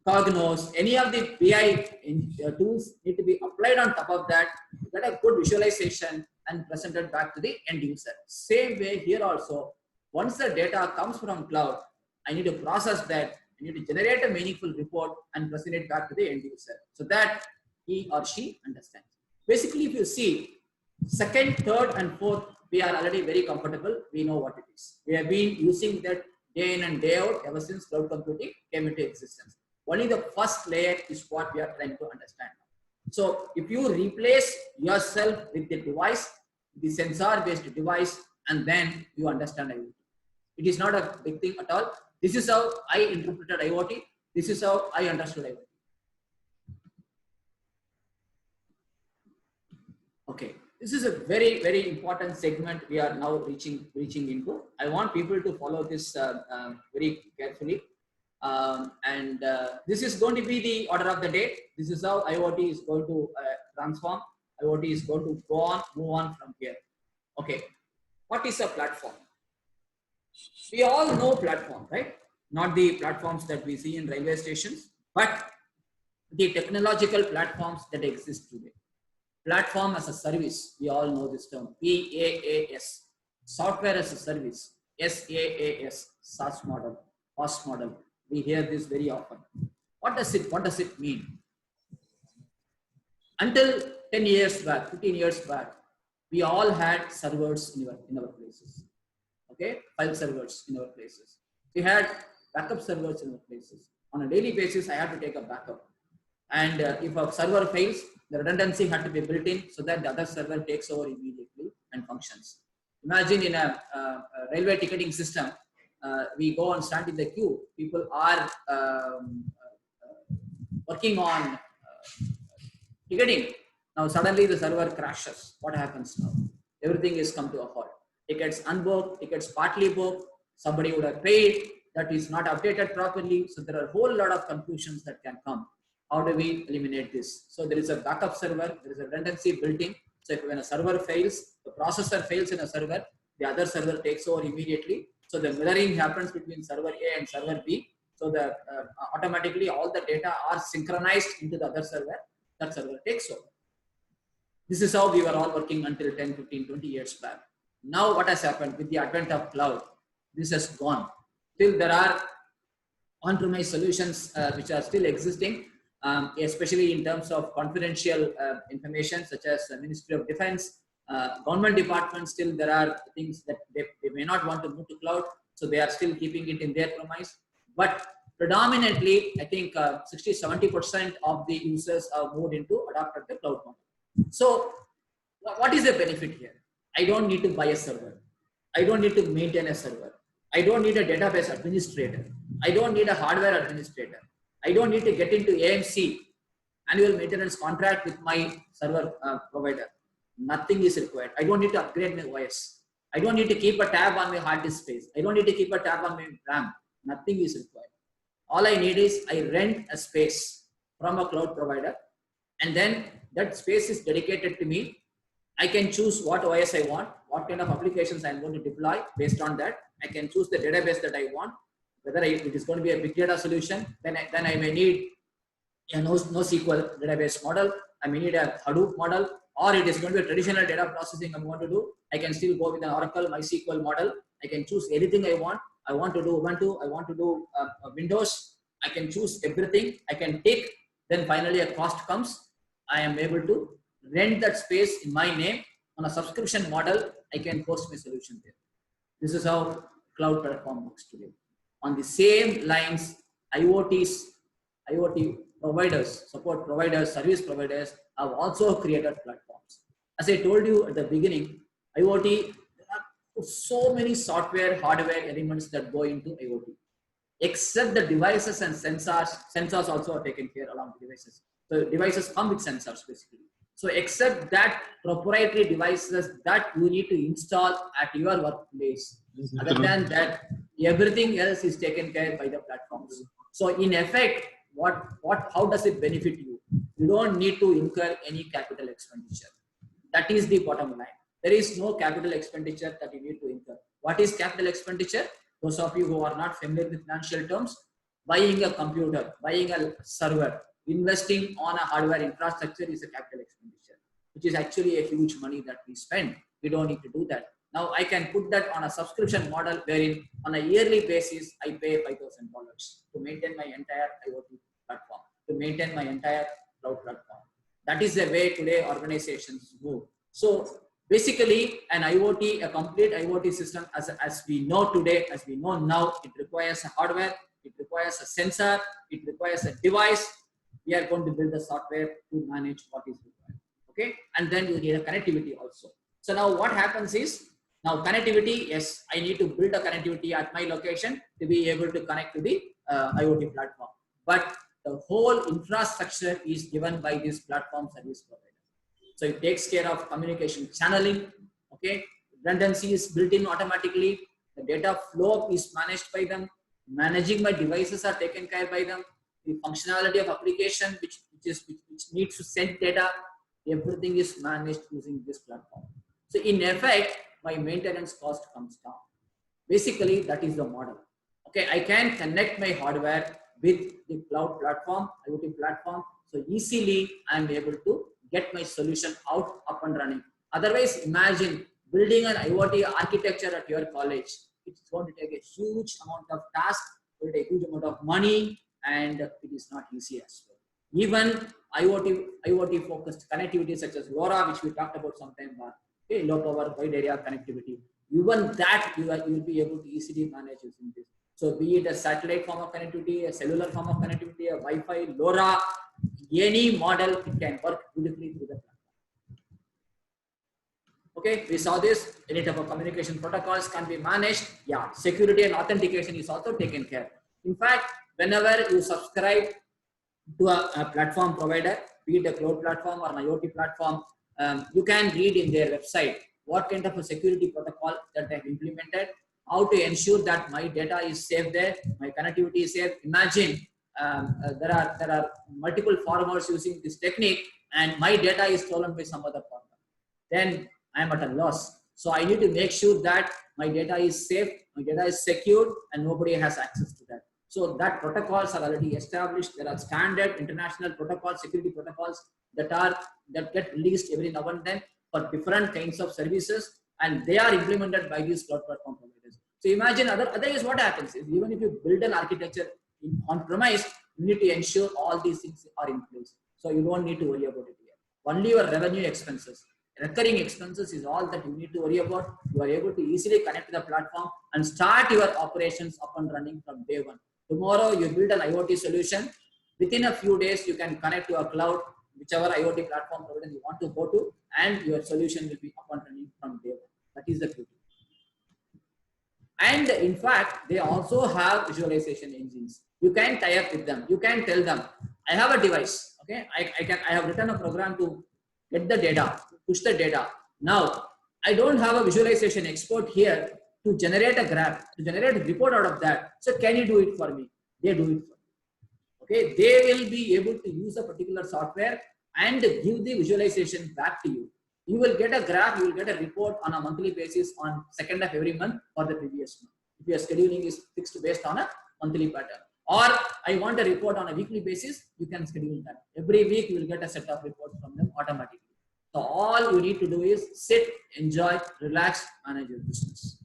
Cognos, any of the BI tools need to be applied on top of that to get a good visualization and presented back to the end user. Same way here also, once the data comes from cloud, I need to process that. I need to generate a meaningful report and present it back to the end user so that he or she understands. Basically, if you see second, third, and fourth, we are already very comfortable. We know what it is. We have been using that day in and day out ever since cloud computing came into existence. Only the first layer is what we are trying to understand. So if you replace yourself with the device, the sensor-based device, and then you understand IoT. It is not a big thing at all. This is how I interpreted IoT. This is how I understood IoT. Okay, this is a very, very important segment we are now reaching into. I want people to follow this very carefully. This is going to be the order of the day. This is how IoT is going to transform. IoT is going to move on from here. Okay, what is a platform? We all know platform, right? Not the platforms that we see in railway stations, but the technological platforms that exist today. Platform as a service, we all know this term, PaaS. Software as a service, SaaS, SaaS model, PaaS model. We hear this very often. What does it mean? Until 10 years back, 15 years back, we all had servers in our places. Okay, file servers in our places. We had backup servers in our places. On a daily basis, I had to take a backup. And if a server fails, the redundancy had to be built in so that the other server takes over immediately and functions. Imagine in a railway ticketing system, we go and stand in the queue. People are working on ticketing. Now suddenly the server crashes. What happens now? Everything is come to a halt. Tickets unbooked, tickets partly booked, somebody would have paid, that is not updated properly. So there are a whole lot of confusions that can come. How do we eliminate this? So there is a backup server, there is a redundancy built in. So if when a server fails, the processor fails in a server, the other server takes over immediately. So the mirroring happens between server A and server B. So the automatically all the data are synchronized into the other server. That server takes over. This is how we were all working until 10, 15, 20 years back. Now what has happened with the advent of cloud? This has gone. Still there are on-premise solutions which are still existing, especially in terms of confidential information such as Ministry of Defense, government departments. Still there are things that they may not want to move to cloud, so they are still keeping it in their premise. But predominantly, I think 60–70% of the users are moved into adopted the cloud model. So what is the benefit here? I don't need to buy a server. I don't need to maintain a server. I don't need a database administrator. I don't need a hardware administrator. I don't need to get into AMC, annual maintenance contract with my server provider. Nothing is required. I don't need to upgrade my OS. I don't need to keep a tab on my hard disk space. I don't need to keep a tab on my RAM. Nothing is required. All I need is I rent a space from a cloud provider, and then that space is dedicated to me. I can choose what OS I want, what kind of applications I'm going to deploy. Based on that, I can choose the database that I want. Whether it is going to be a big data solution, then I may need a NoSQL database model. I may need a Hadoop model, or it is going to be a traditional data processing I'm going to do. I can still go with an Oracle MySQL model. I can choose anything I want. I want to do Ubuntu. I want to do Windows. I can choose everything. I can take Then finally a cost comes. I am able to rent that space in my name on a subscription model. I can host my solution there. This is how cloud platform works today. On the same lines, IoT providers, support providers, service providers have also created platforms. As I told you at the beginning, IoT, there are so many software, hardware elements that go into IoT. Except the devices and sensors also are taken care along the devices. So devices come with sensors basically. So except that proprietary devices that you need to install at your workplace, other than that, everything else is taken care by the platforms. So in effect, how does it benefit you? You don't need to incur any capital expenditure. That is the bottom line. There is no capital expenditure that you need to incur. What is capital expenditure? Those of you who are not familiar with financial terms, buying a computer, buying a server, investing on a hardware infrastructure is a capital expenditure, which is actually a huge money that we spend. We don't need to do that. Now I can put that on a subscription model wherein on a yearly basis, I pay $5,000 to maintain my entire IoT platform, to maintain my entire cloud platform. That is the way today organizations move. So basically, an IoT, a complete IoT system, as we know today, as we know now, it requires a hardware, it requires a sensor, it requires a device. We are going to build the software to manage what is required. Okay, and then you need a connectivity also. So now what happens is, now connectivity, yes, I need to build a connectivity at my location to be able to connect to the IoT platform. But the whole infrastructure is given by this platform service provider. So it takes care of communication channeling, okay? Redundancy is built in automatically. The data flow is managed by them. Managing my devices are taken care by them. The functionality of application which needs to send data, everything is managed using this platform. So in effect, my maintenance cost comes down. Basically, that is the model. Okay, I can connect my hardware with the cloud platform, IoT platform. So easily I'm able to get my solution up and running. Otherwise, imagine building an IoT architecture at your college. It's going to take a huge amount of task, it will take a huge amount of money, and it is not easy as well. Even IoT focused connectivity such as LoRa, which we talked about some time back, okay, low power wide area connectivity, even that you will be able to easily manage using this. So be it a satellite form of connectivity, a cellular form of connectivity, a Wi-Fi, LoRa, any model, it can work beautifully through the platform. Okay, we saw this. Any type of communication protocols can be managed. Yeah, security and authentication is also taken care. In fact, whenever you subscribe to a platform provider, be it a cloud platform or an IoT platform, you can read in their website what kind of a security protocol that they have implemented, how to ensure that my data is safe there, my connectivity is safe. Imagine there are multiple farmers using this technique and my data is stolen by some other farmer. Then I am at a loss. So I need to make sure that my data is safe, my data is secured, and nobody has access to that. So that protocols are already established. There are standard international protocols, security protocols that get released every now and then for different kinds of services, and they are implemented by these cloud platform providers. So imagine otherwise what happens is, even if you build an architecture on premise, you need to ensure all these things are in place. So you don't need to worry about it here. Only your revenue expenses, recurring expenses is all that you need to worry about. You are able to easily connect to the platform and start your operations up and running from day one. Tomorrow you build an IoT solution. Within a few days, you can connect to a cloud, whichever IoT platform provider you want to go to, and your solution will be up and running from day one. That is the beauty. And in fact, they also have visualization engines. You can tie up with them. You can tell them, I have a device. Okay, I have written a program to get the data, push the data. Now, I don't have a visualization expert here to generate a graph, to generate a report out of that. So can you do it for me? They do it for me. Okay, they will be able to use a particular software and give the visualization back to you. You will get a graph, you will get a report on a monthly basis on 2nd of every month for the previous month. If your scheduling is fixed based on a monthly pattern. Or I want a report on a weekly basis, you can schedule that. Every week you will get a set of reports from them automatically. So all you need to do is sit, enjoy, relax, manage your business.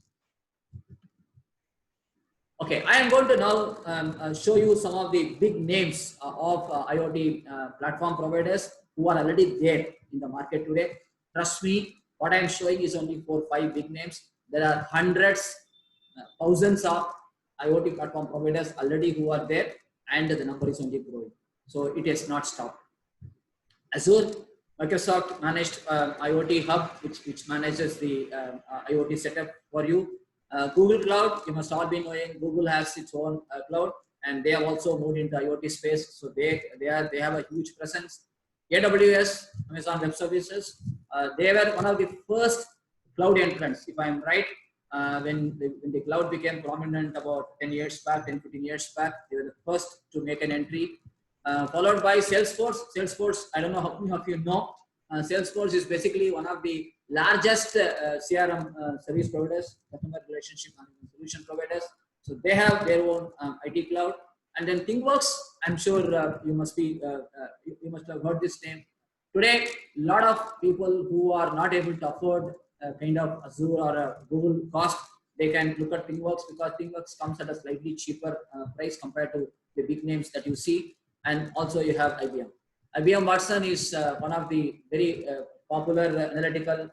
Okay, I am going to now show you some of the big names of IoT platform providers who are already there in the market today. Trust me, what I am showing is only 4 or 5 big names. There are hundreds, thousands of IoT platform providers already who are there, and the number is only growing. So it has not stopped. Azure, Microsoft Managed IoT Hub, which manages the IoT setup for you. Google Cloud, you must all be knowing Google has its own cloud, and they have also moved into IoT space. So they have a huge presence. AWS, Amazon Web Services, they were one of the first cloud entrants, if I am right. When the cloud became prominent about 10 years back, 10, 15 years back, they were the first to make an entry. Followed by Salesforce. Salesforce, I don't know how many of you know. Salesforce is basically one of the largest CRM service providers, customer relationship management solution providers. So they have their own IT cloud. And then ThinkWorks, I'm sure you must have heard this name. Today, a lot of people who are not able to afford kind of Azure or a Google cost, they can look at ThinkWorks because ThinkWorks comes at a slightly cheaper price compared to the big names that you see. And also you have IBM. IBM Watson is one of the very popular analytical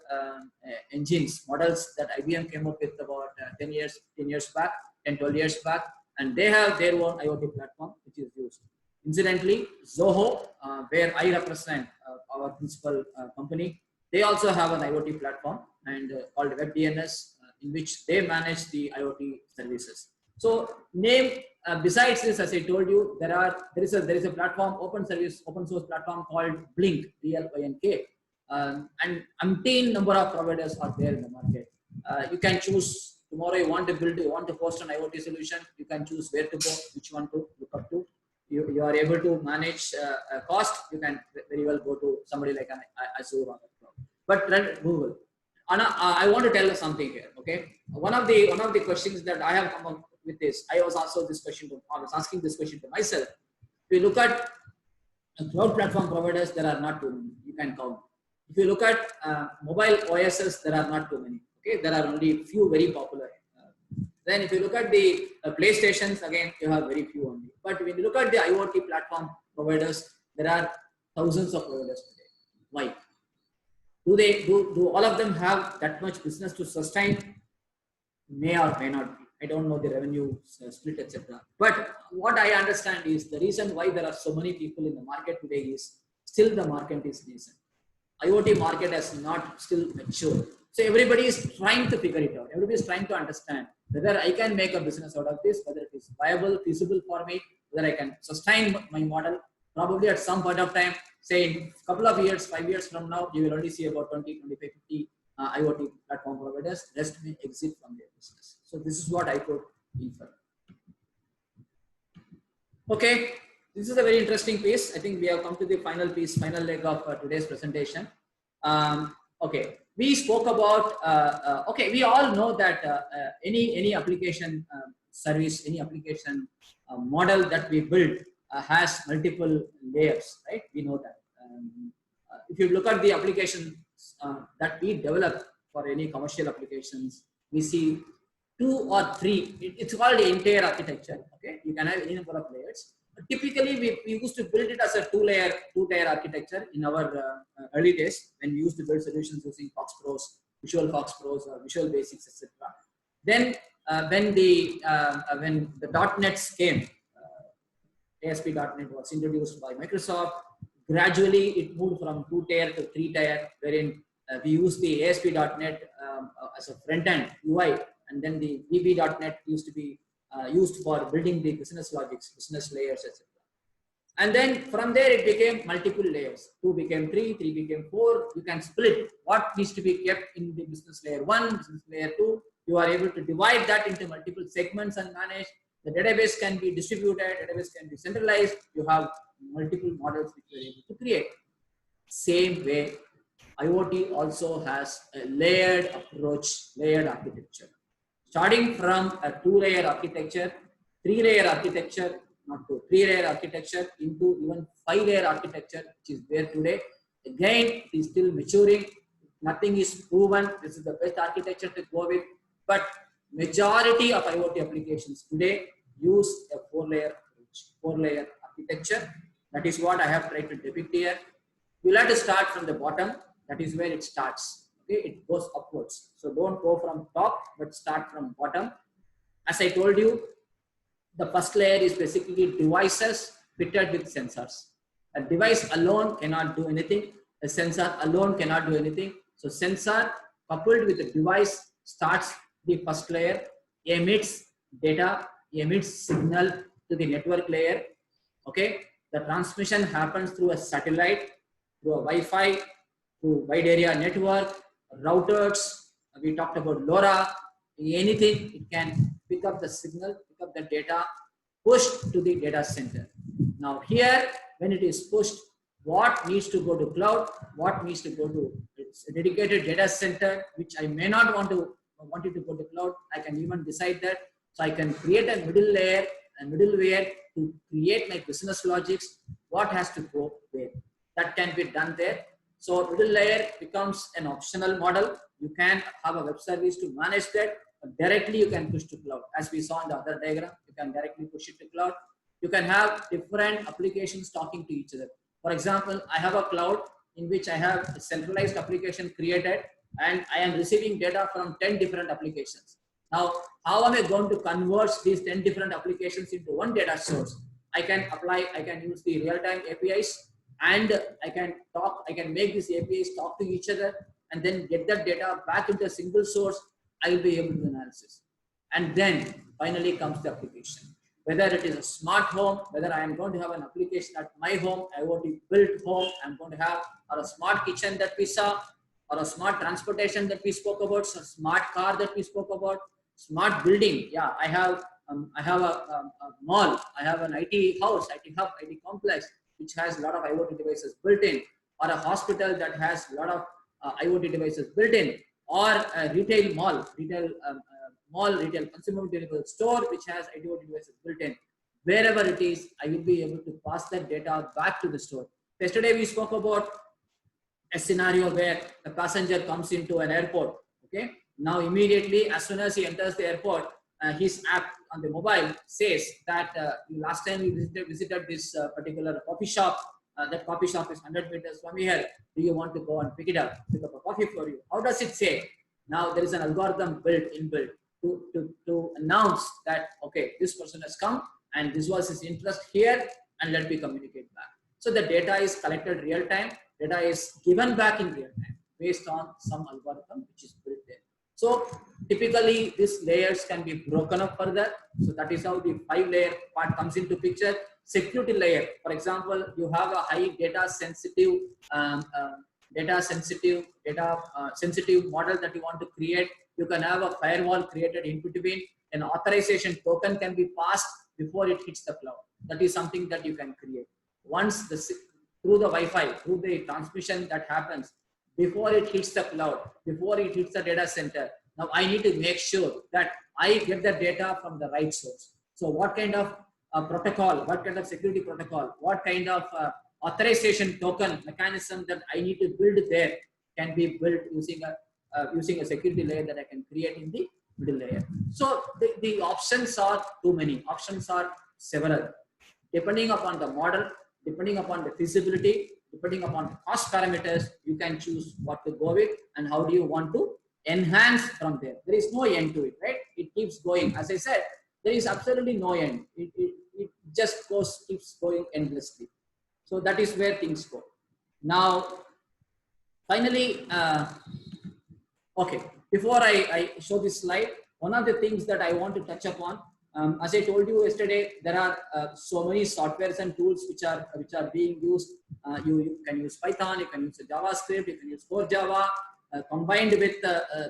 engines, models that IBM came up with about 10 years, 15 years back, 10, 12 years back. And they have their own IoT platform, which is used. Incidentally, Zoho, where I represent our principal company, they also have an IoT platform and called WebDNS, in which they manage the IoT services. So name, besides this, as I told you, there is a platform, open source platform called Blink, BLINK, and umpteen number of providers are there in the market. You can choose tomorrow you want to host an IoT solution. You can choose where to go, which one to look up to. You are able to manage cost. You can very well go to somebody like an Azure or but run Google. Anna, I want to tell you something here. Okay, one of the questions that I have come up with this, I was asking this question to myself. If you look at cloud platform providers, there are not too many. You can count. If you look at mobile OSs, there are not too many. Okay, there are only few very popular. Then if you look at the PlayStations, again, you have very few only. But when you look at the IoT platform providers, there are thousands of providers today. Why? Do all of them have that much business to sustain? May or may not be. I don't know the revenue split, etc. But what I understand is the reason why there are so many people in the market today is still the market is nascent. IoT market has not still matured. So everybody is trying to figure it out. Everybody is trying to understand whether I can make a business out of this, whether it is viable, feasible for me, whether I can sustain my model. Probably at some point of time, say in a couple of years, 5 years from now, you will only see about 20, 25, 50 IoT platform providers. Rest may exit from their business. So this is what I could infer. Okay, this is a very interesting piece. I think we have come to the final piece, final leg of today's presentation. Okay, we spoke about, okay, we all know that any application service, any application model that we build has multiple layers, right? We know that. If you look at the applications that we develop for any commercial applications, we see 2 or 3, it's called the entire architecture, okay? You can have any number of layers. But typically, we used to build it as a two-tier architecture in our early days when we used to build solutions using FoxPros, Visual FoxPros, or Visual Basics, etc. Then when the .NETs came, ASP.NET was introduced by Microsoft. Gradually, it moved from 2-tier to 3-tier, wherein we use the ASP.NET as a front-end UI, and then the VB.NET used to be used for building the business logics, business layers, etc. And then from there, it became multiple layers. 2 became 3, 3 became 4. You can split what needs to be kept in the business layer 1, business layer 2. You are able to divide that into multiple segments and manage. The database can be distributed, database can be centralized. You have multiple models which you are able to create. Same way, IoT also has a layered approach, layered architecture. Starting from a 2-layer architecture, 3-layer architecture, not 2, 3-layer architecture into even 5-layer architecture, which is there today. Again, it is still maturing. Nothing is proven. This is the best architecture to go with. But majority of IoT applications today use a four-layer approach, four-layer architecture. That is what I have tried to depict here. You'll have to start from the bottom. That is where it starts. Okay, it goes upwards. So don't go from top, but start from bottom. As I told you, the first layer is basically devices fitted with sensors. A device alone cannot do anything. A sensor alone cannot do anything. So sensor coupled with the device starts the first layer, emits data, emits signal to the network layer. Okay, the transmission happens through a satellite, through a Wi-Fi, through wide area network, routers. We talked about LoRa. Anything, it can pick up the signal, pick up the data, pushed to the data center. Now here, when it is pushed, what needs to go to cloud, what needs to go to a dedicated data center, which I may not want it to go to cloud. I can even decide that. So I can create a middle layer and middleware to create my business logics, what has to go where. That can be done there. So middle layer becomes an optional model. You can have a web service to manage that. Directly you can push to cloud. As we saw in the other diagram, you can directly push it to cloud. You can have different applications talking to each other. For example, I have a cloud in which I have a centralized application created and I am receiving data from 10 different applications. Now, how am I going to convert these 10 different applications into one data source? I can use the real-time APIs and I can make these APIs talk to each other and then get that data back into a single source. I will be able to do analysis. And then finally comes the application. Whether it is a smart home, whether I am going to have an application at my home, IoT built home, I'm going to have, or a smart kitchen that we saw, or a smart transportation that we spoke about, so smart car that we spoke about, smart building. Yeah, I have a mall, I have an IT house, IT hub, IT complex, which has a lot of IoT devices built in, or a hospital that has a lot of IoT devices built in, or a retail mall, retail consumer durable store, which has IoT devices built in. Wherever it is, I will be able to pass that data back to the store. Yesterday we spoke about a scenario where the passenger comes into an airport. Okay, now immediately as soon as he enters the airport, his app on the mobile says that last time we visited this particular coffee shop. That coffee shop is 100 meters from here. Do you want to go and pick up a coffee for you? How does it say? Now there is an algorithm inbuilt to announce that, okay, this person has come and this was his interest here, and let me communicate back. So the data is collected real time, data is given back in real time based on some algorithm which is built there. So typically these layers can be broken up further. So that is how the 5-layer part comes into picture. Security layer, for example, you have a high data sensitive model that you want to create. You can have a firewall created in between. An authorization token can be passed before it hits the cloud. That is something that you can create. Once through the Wi-Fi, through the transmission that happens, before it hits the cloud, before it hits the data center, now I need to make sure that I get the data from the right source. So what kind of protocol, what kind of security protocol, what kind of authorization token mechanism that I need to build there can be built using a security layer that I can create in the middle layer. So the options are too many. Options are several. Depending upon the model, depending upon the feasibility, depending upon the cost parameters, you can choose what to go with and how do you want to enhance from there. There is no end to it, right? It keeps going. As I said, there is absolutely no end. It just keeps going endlessly. So that is where things go. Now, finally, okay, before I show this slide, one of the things that I want to touch upon, as I told you yesterday, there are so many softwares and tools which are being used. You can use Python, you can use JavaScript, you can use core Java, combined with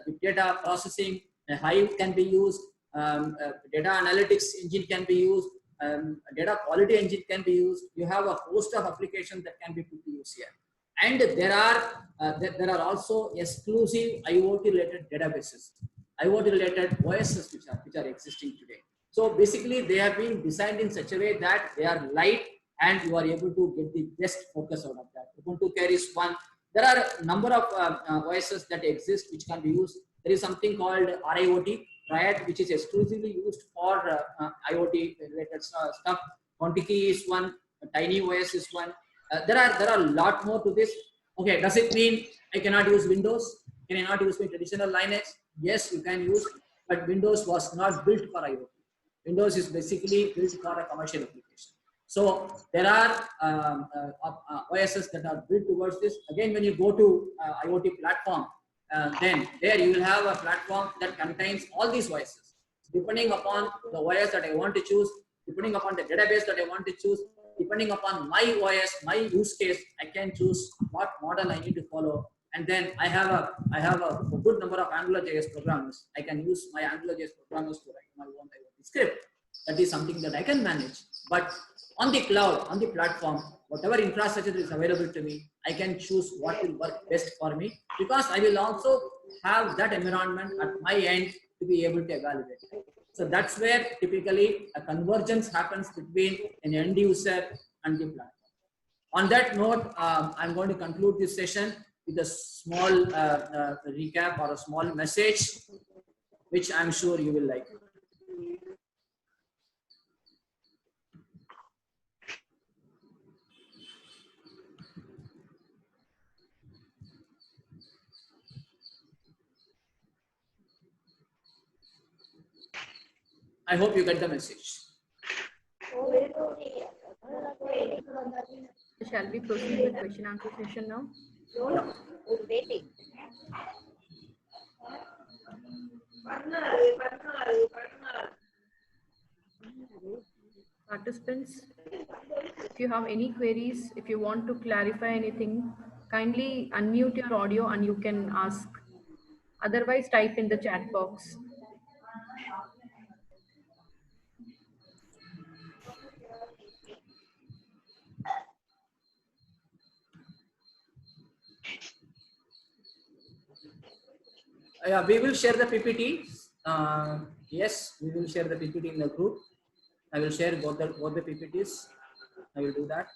big data processing. A Hive can be used. Data analytics engine can be used. Data quality engine can be used. You have a host of applications that can be put to use here. And there are also exclusive IoT related databases, IoT related OSs which are existing today. So basically they have been designed in such a way that they are light and you are able to get the best focus out of that. Ubuntu carries one. There are a number of OSs that exist which can be used. There is something called RIoT, Riot, which is exclusively used for IoT related stuff. Contiki is one. TinyOS is one. There are a lot more to this. Okay, does it mean I cannot use Windows? Can I not use my traditional Linux? Yes, you can use, but Windows was not built for IoT. Windows is basically built for a commercial application. So there are OSs that are built towards this. Again, when you go to IoT platform, then there you will have a platform that contains all these OSs. Depending upon the OS that I want to choose, depending upon the database that I want to choose, depending upon my OS, my use case, I can choose what model I need to follow. And then I have a good number of AngularJS programmers. I can use my AngularJS programmers to write my own IoT script. That is something that I can manage. But on the cloud, on the platform, whatever infrastructure is available to me, I can choose what will work best for me, because I will also have that environment at my end to be able to evaluate. So that's where typically a convergence happens between an end user and the platform. On that note, I'm going to conclude this session with a small recap or a small message, which I'm sure you will like. I hope you get the message. Shall we proceed with question answer session now? Participants, if you have any queries, if you want to clarify anything, kindly unmute your audio and you can ask. Otherwise, type in the chat box. Yeah, we will share the PPT. Yes, we will share the PPT in the group. I will share both the PPTs. I will do that.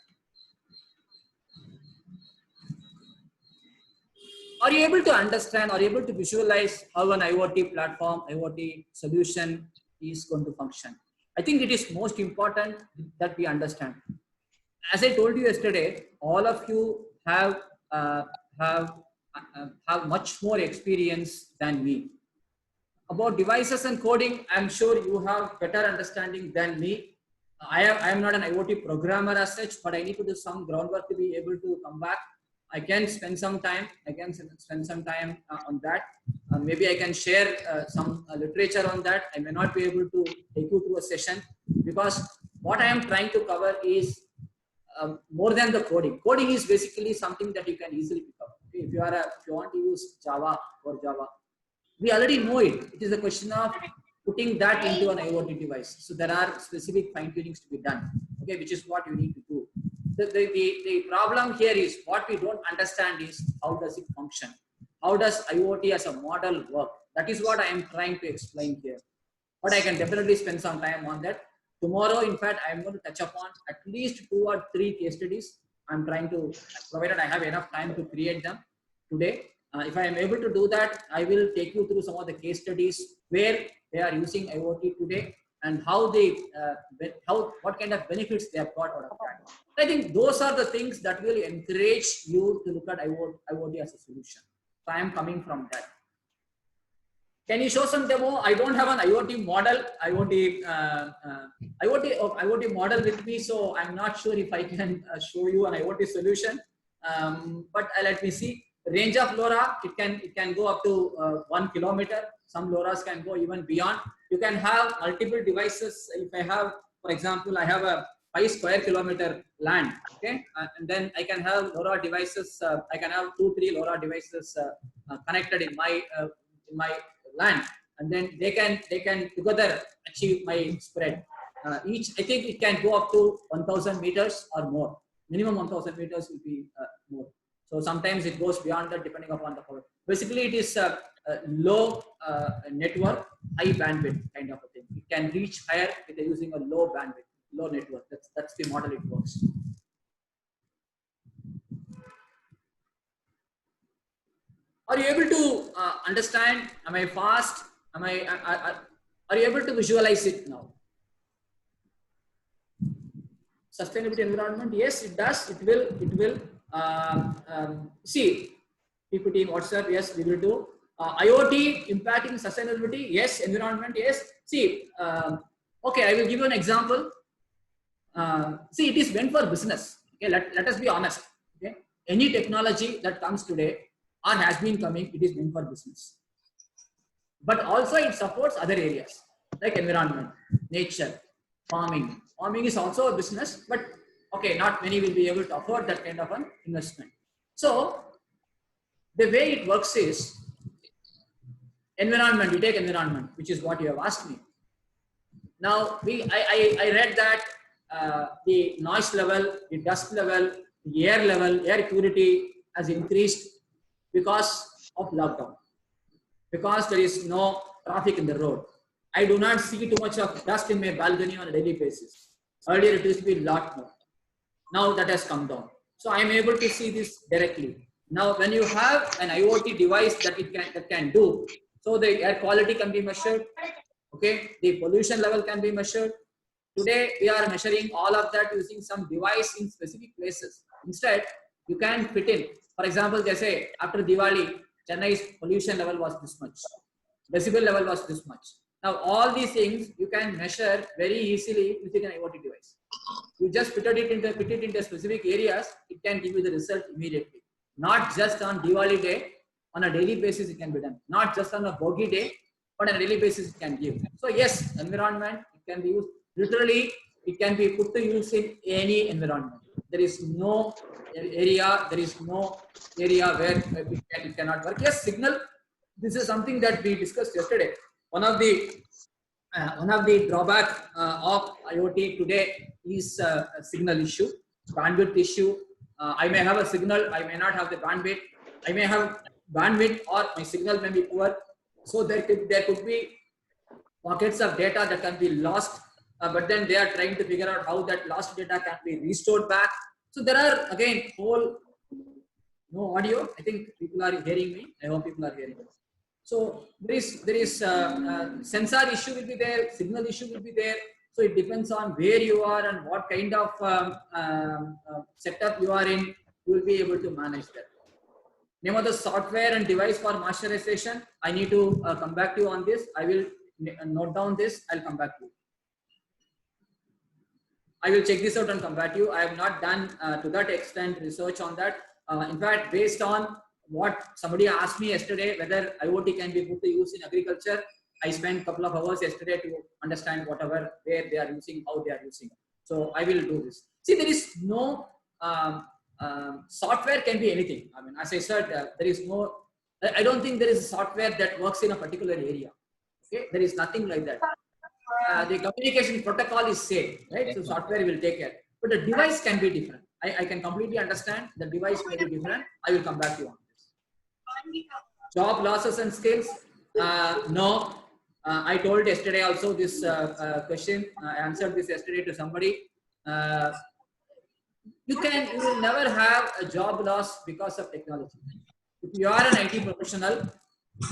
Are you able to understand, are you able to visualize how an IoT platform, IoT solution is going to function? I think it is most important that we understand. As I told you yesterday, all of you have much more experience than me. About devices and coding, I'm sure you have better understanding than me. I am not an IoT programmer as such, but I need to do some groundwork to be able to come back. I can spend some time. I can spend some time on that. Maybe I can share some literature on that. I may not be able to take you through a session, because what I am trying to cover is more than the coding. Coding is basically something that you can easily pick up. Okay? If you want to use Java or Java, we already know it. It is a question of putting that into an IoT device. So there are specific fine tunings to be done, okay, which is what you need to do. The problem here is what we don't understand is how does it function? How does IoT as a model work? That is what I am trying to explain here. But I can definitely spend some time on that. Tomorrow, in fact, I am going to touch upon at least 2 or 3 case studies. I'm trying to, provided I have enough time to create them today. If I am able to do that, I will take you through some of the case studies where they are using IoT today and how what kind of benefits they have got out of that. I think those are the things that will encourage you to look at IoT as a solution. So I am coming from that. Can you show some demo? I don't have an IoT model, IoT model with me, so I'm not sure if I can show you an IoT solution. But let me see. Range of LoRa, it can go up to 1 kilometer. Some LoRas can go even beyond. You can have multiple devices. If I have, for example, I have a 5 square kilometer land, okay, and then I can have LoRa devices. I can have 2-3 LoRa devices connected in my land, and then they can together achieve my spread. Each, I think it can go up to 1,000 meters or more. Minimum 1,000 meters will be more. So sometimes it goes beyond that depending upon the power. Basically, it is a low network, high bandwidth kind of a thing. It can reach higher with using a low bandwidth, low network. That's the model it works. Are you able to understand? Am I fast? Are you able to visualize it now? Sustainability environment, yes, it does. It will. See, PPT, WhatsApp, yes, we will do. IoT impacting sustainability, yes. Environment, yes. See, okay, I will give you an example. See, it is meant for business. Okay, let us be honest. Okay, any technology that comes today or has been coming, it is meant for business. But also it supports other areas like environment, nature, farming. Farming is also a business, but okay, not many will be able to afford that kind of an investment. So the way it works is environment. You take environment, which is what you have asked me. Now I read that the noise level, the dust level, the air level, air purity has increased because of lockdown. Because there is no traffic in the road. I do not see too much of dust in my balcony on a daily basis. Earlier it used to be a lot more. Now that has come down. So I am able to see this directly. Now when you have an IoT device that can do, so the air quality can be measured, okay, the pollution level can be measured. Today we are measuring all of that using some device in specific places. Instead, you can fit in. For example, they say after Diwali, Chennai's pollution level was this much, decibel level was this much. Now all these things you can measure very easily using an IoT device. You just put it into specific areas, it can give you the result immediately. Not just on Diwali day, on a daily basis it can be done. Not just on a Bogi day, but on a daily basis it can give. So yes, environment, it can be used. Literally, it can be put to use in any environment. There is no area where it cannot work. Yes, signal. This is something that we discussed yesterday. One of the drawback of IoT today is a signal issue, bandwidth issue. I may have a signal, I may not have the bandwidth. I may have bandwidth or my signal may be poor. So there could be pockets of data that can be lost, but then they are trying to figure out how that lost data can be restored back. So there are again no audio. I think people are hearing me. I hope people are hearing me. So there is sensor issue will be there, signal issue will be there. So it depends on where you are and what kind of setup you are in. You will be able to manage that. Name of the software and device for masterization. I need to come back to you on this. I will note down this. I'll come back to you. I will check this out and come back to you. I have not done to that extent research on that. In fact, based on what somebody asked me yesterday, whether IoT can be put to use in agriculture, I spent a couple of hours yesterday to understand whatever, where they are using, how they are using. So I will do this. See, there is no software can be anything. I mean, as I said, there is no. I don't think there is a software that works in a particular area. Okay, there is nothing like that. The communication protocol is same, right? So software will take care, but the device can be different. I can completely understand the device may be different. I will come back to you on this. Job losses and skills. No, I told yesterday also this question. I answered this yesterday to somebody. You will never have a job loss because of technology. If you are an IT professional,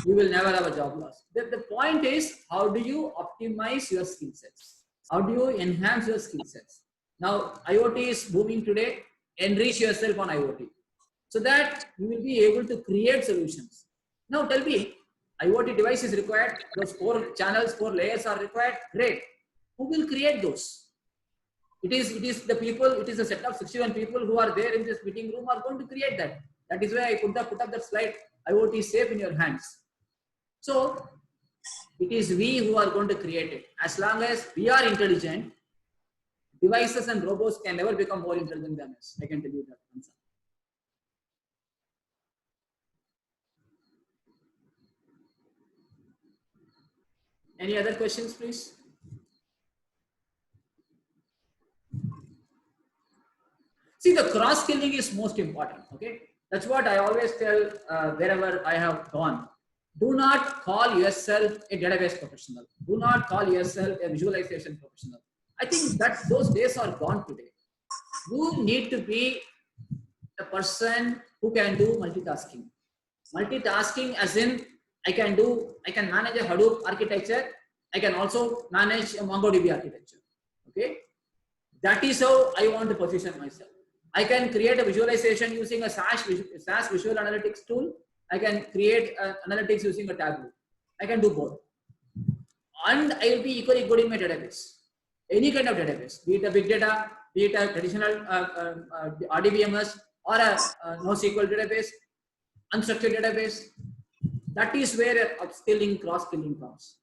you will never have a job loss. The point is, how do you optimize your skill sets? How do you enhance your skill sets? Now, IoT is booming today. Enrich yourself on IoT so that you will be able to create solutions. Now, tell me, IoT device is required. Those 4 channels, 4 layers are required. Great. Who will create those? It is the people. It is a set of 61 people who are there in this meeting room are going to create that. That is why I put up that slide. IoT is safe in your hands. So it is we who are going to create it. As long as we are intelligent, devices and robots can never become more intelligent than us. I can tell you that. Any other questions, please? See, the cross skilling is most important. Okay, that's what I always tell wherever I have gone. Do not call yourself a database professional. Do not call yourself a visualization professional. I think that those days are gone today. You need to be a person who can do multitasking. Multitasking as in I can manage a Hadoop architecture. I can also manage a MongoDB architecture. Okay. That is how I want to position myself. I can create a visualization using a SAS visual analytics tool. I can create analytics using a Tableau. I can do both. And I will be equally good in my database. Any kind of database, be it a big data, be it a traditional RDBMS or a NoSQL database, unstructured database. That is where upskilling, cross-skilling comes.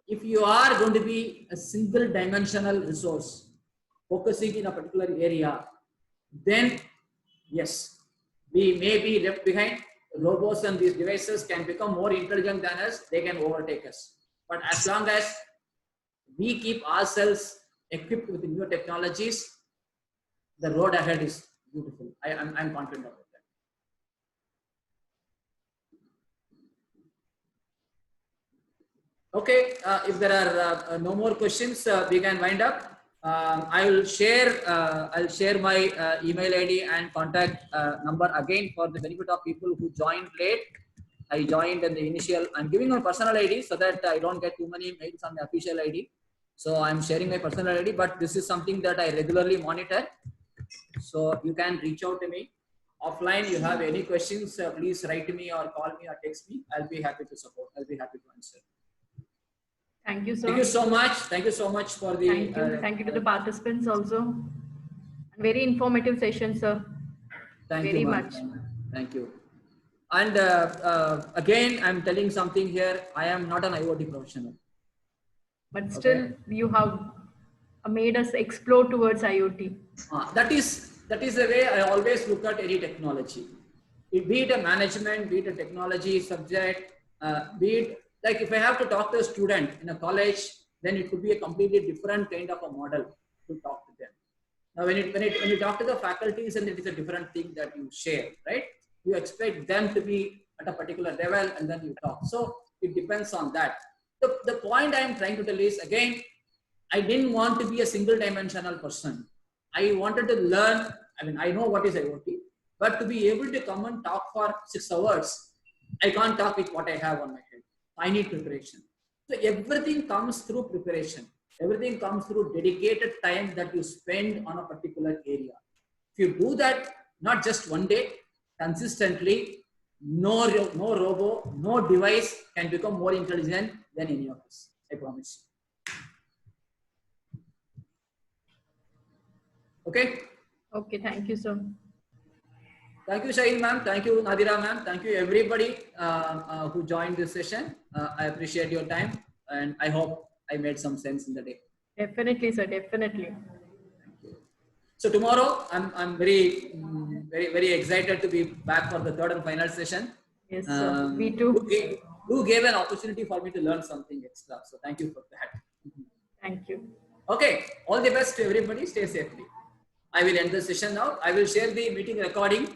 If you are going to be a single dimensional resource focusing in a particular area, then yes, we may be left behind. Robots and these devices can become more intelligent than us, they can overtake us. But as long as we keep ourselves equipped with new technologies, the road ahead is beautiful. I'm confident about that. Okay, if there are no more questions, we can wind up. I'll share my email ID and contact number again for the benefit of people who joined late. I joined in the initial. I'm giving my personal ID so that I don't get too many mails on the official ID. So I'm sharing my personal ID, but this is something that I regularly monitor. So you can reach out to me. Offline, you have any questions, please write to me or call me or text me. I'll be happy to support. I'll be happy to answer. Thank you, sir. Thank you so much. Thank you so much for the. Thank you. Thank you to the participants also. Very informative session, sir. Thank very you much. Thank you. And again, I'm telling something here. I am not an IoT professional. But still, you have made us explore towards IoT. That is the way I always look at any technology. Be it a management, be it a technology subject, be it like if I have to talk to a student in a college, then it could be a completely different kind of a model to talk to them. Now, when you talk to the faculties, and it is a different thing that you share, right? You expect them to be at a particular level, and then you talk. So it depends on that. The point I am trying to tell is, again, I didn't want to be a single dimensional person. I wanted to learn. I mean, I know what is IoT, but to be able to come and talk for 6 hours, I can't talk with what I have on my head. I need preparation. So everything comes through preparation. Everything comes through dedicated time that you spend on a particular area. If you do that, not just one day, consistently, no robo, no device can become more intelligent than any of us. I promise you. Okay? Okay, thank you, sir. Thank you, Shaheen ma'am. Thank you, Nadira ma'am. Thank you, everybody who joined this session. I appreciate your time, and I hope I made some sense in the day. Definitely, sir. Definitely. Thank you. So tomorrow, I'm very excited to be back for the third and final session. Yes, sir. Me too. Who gave an opportunity for me to learn something extra. So thank you for that. Thank you. Okay. All the best to everybody. Stay safely. I will end the session now. I will share the meeting recording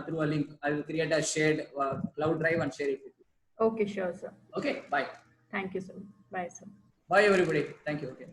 through a link. I will create a shared cloud drive and share it with you. Okay, sure, sir. Okay. Bye. Thank you, sir. Bye, sir. Bye, everybody. Thank you. Okay.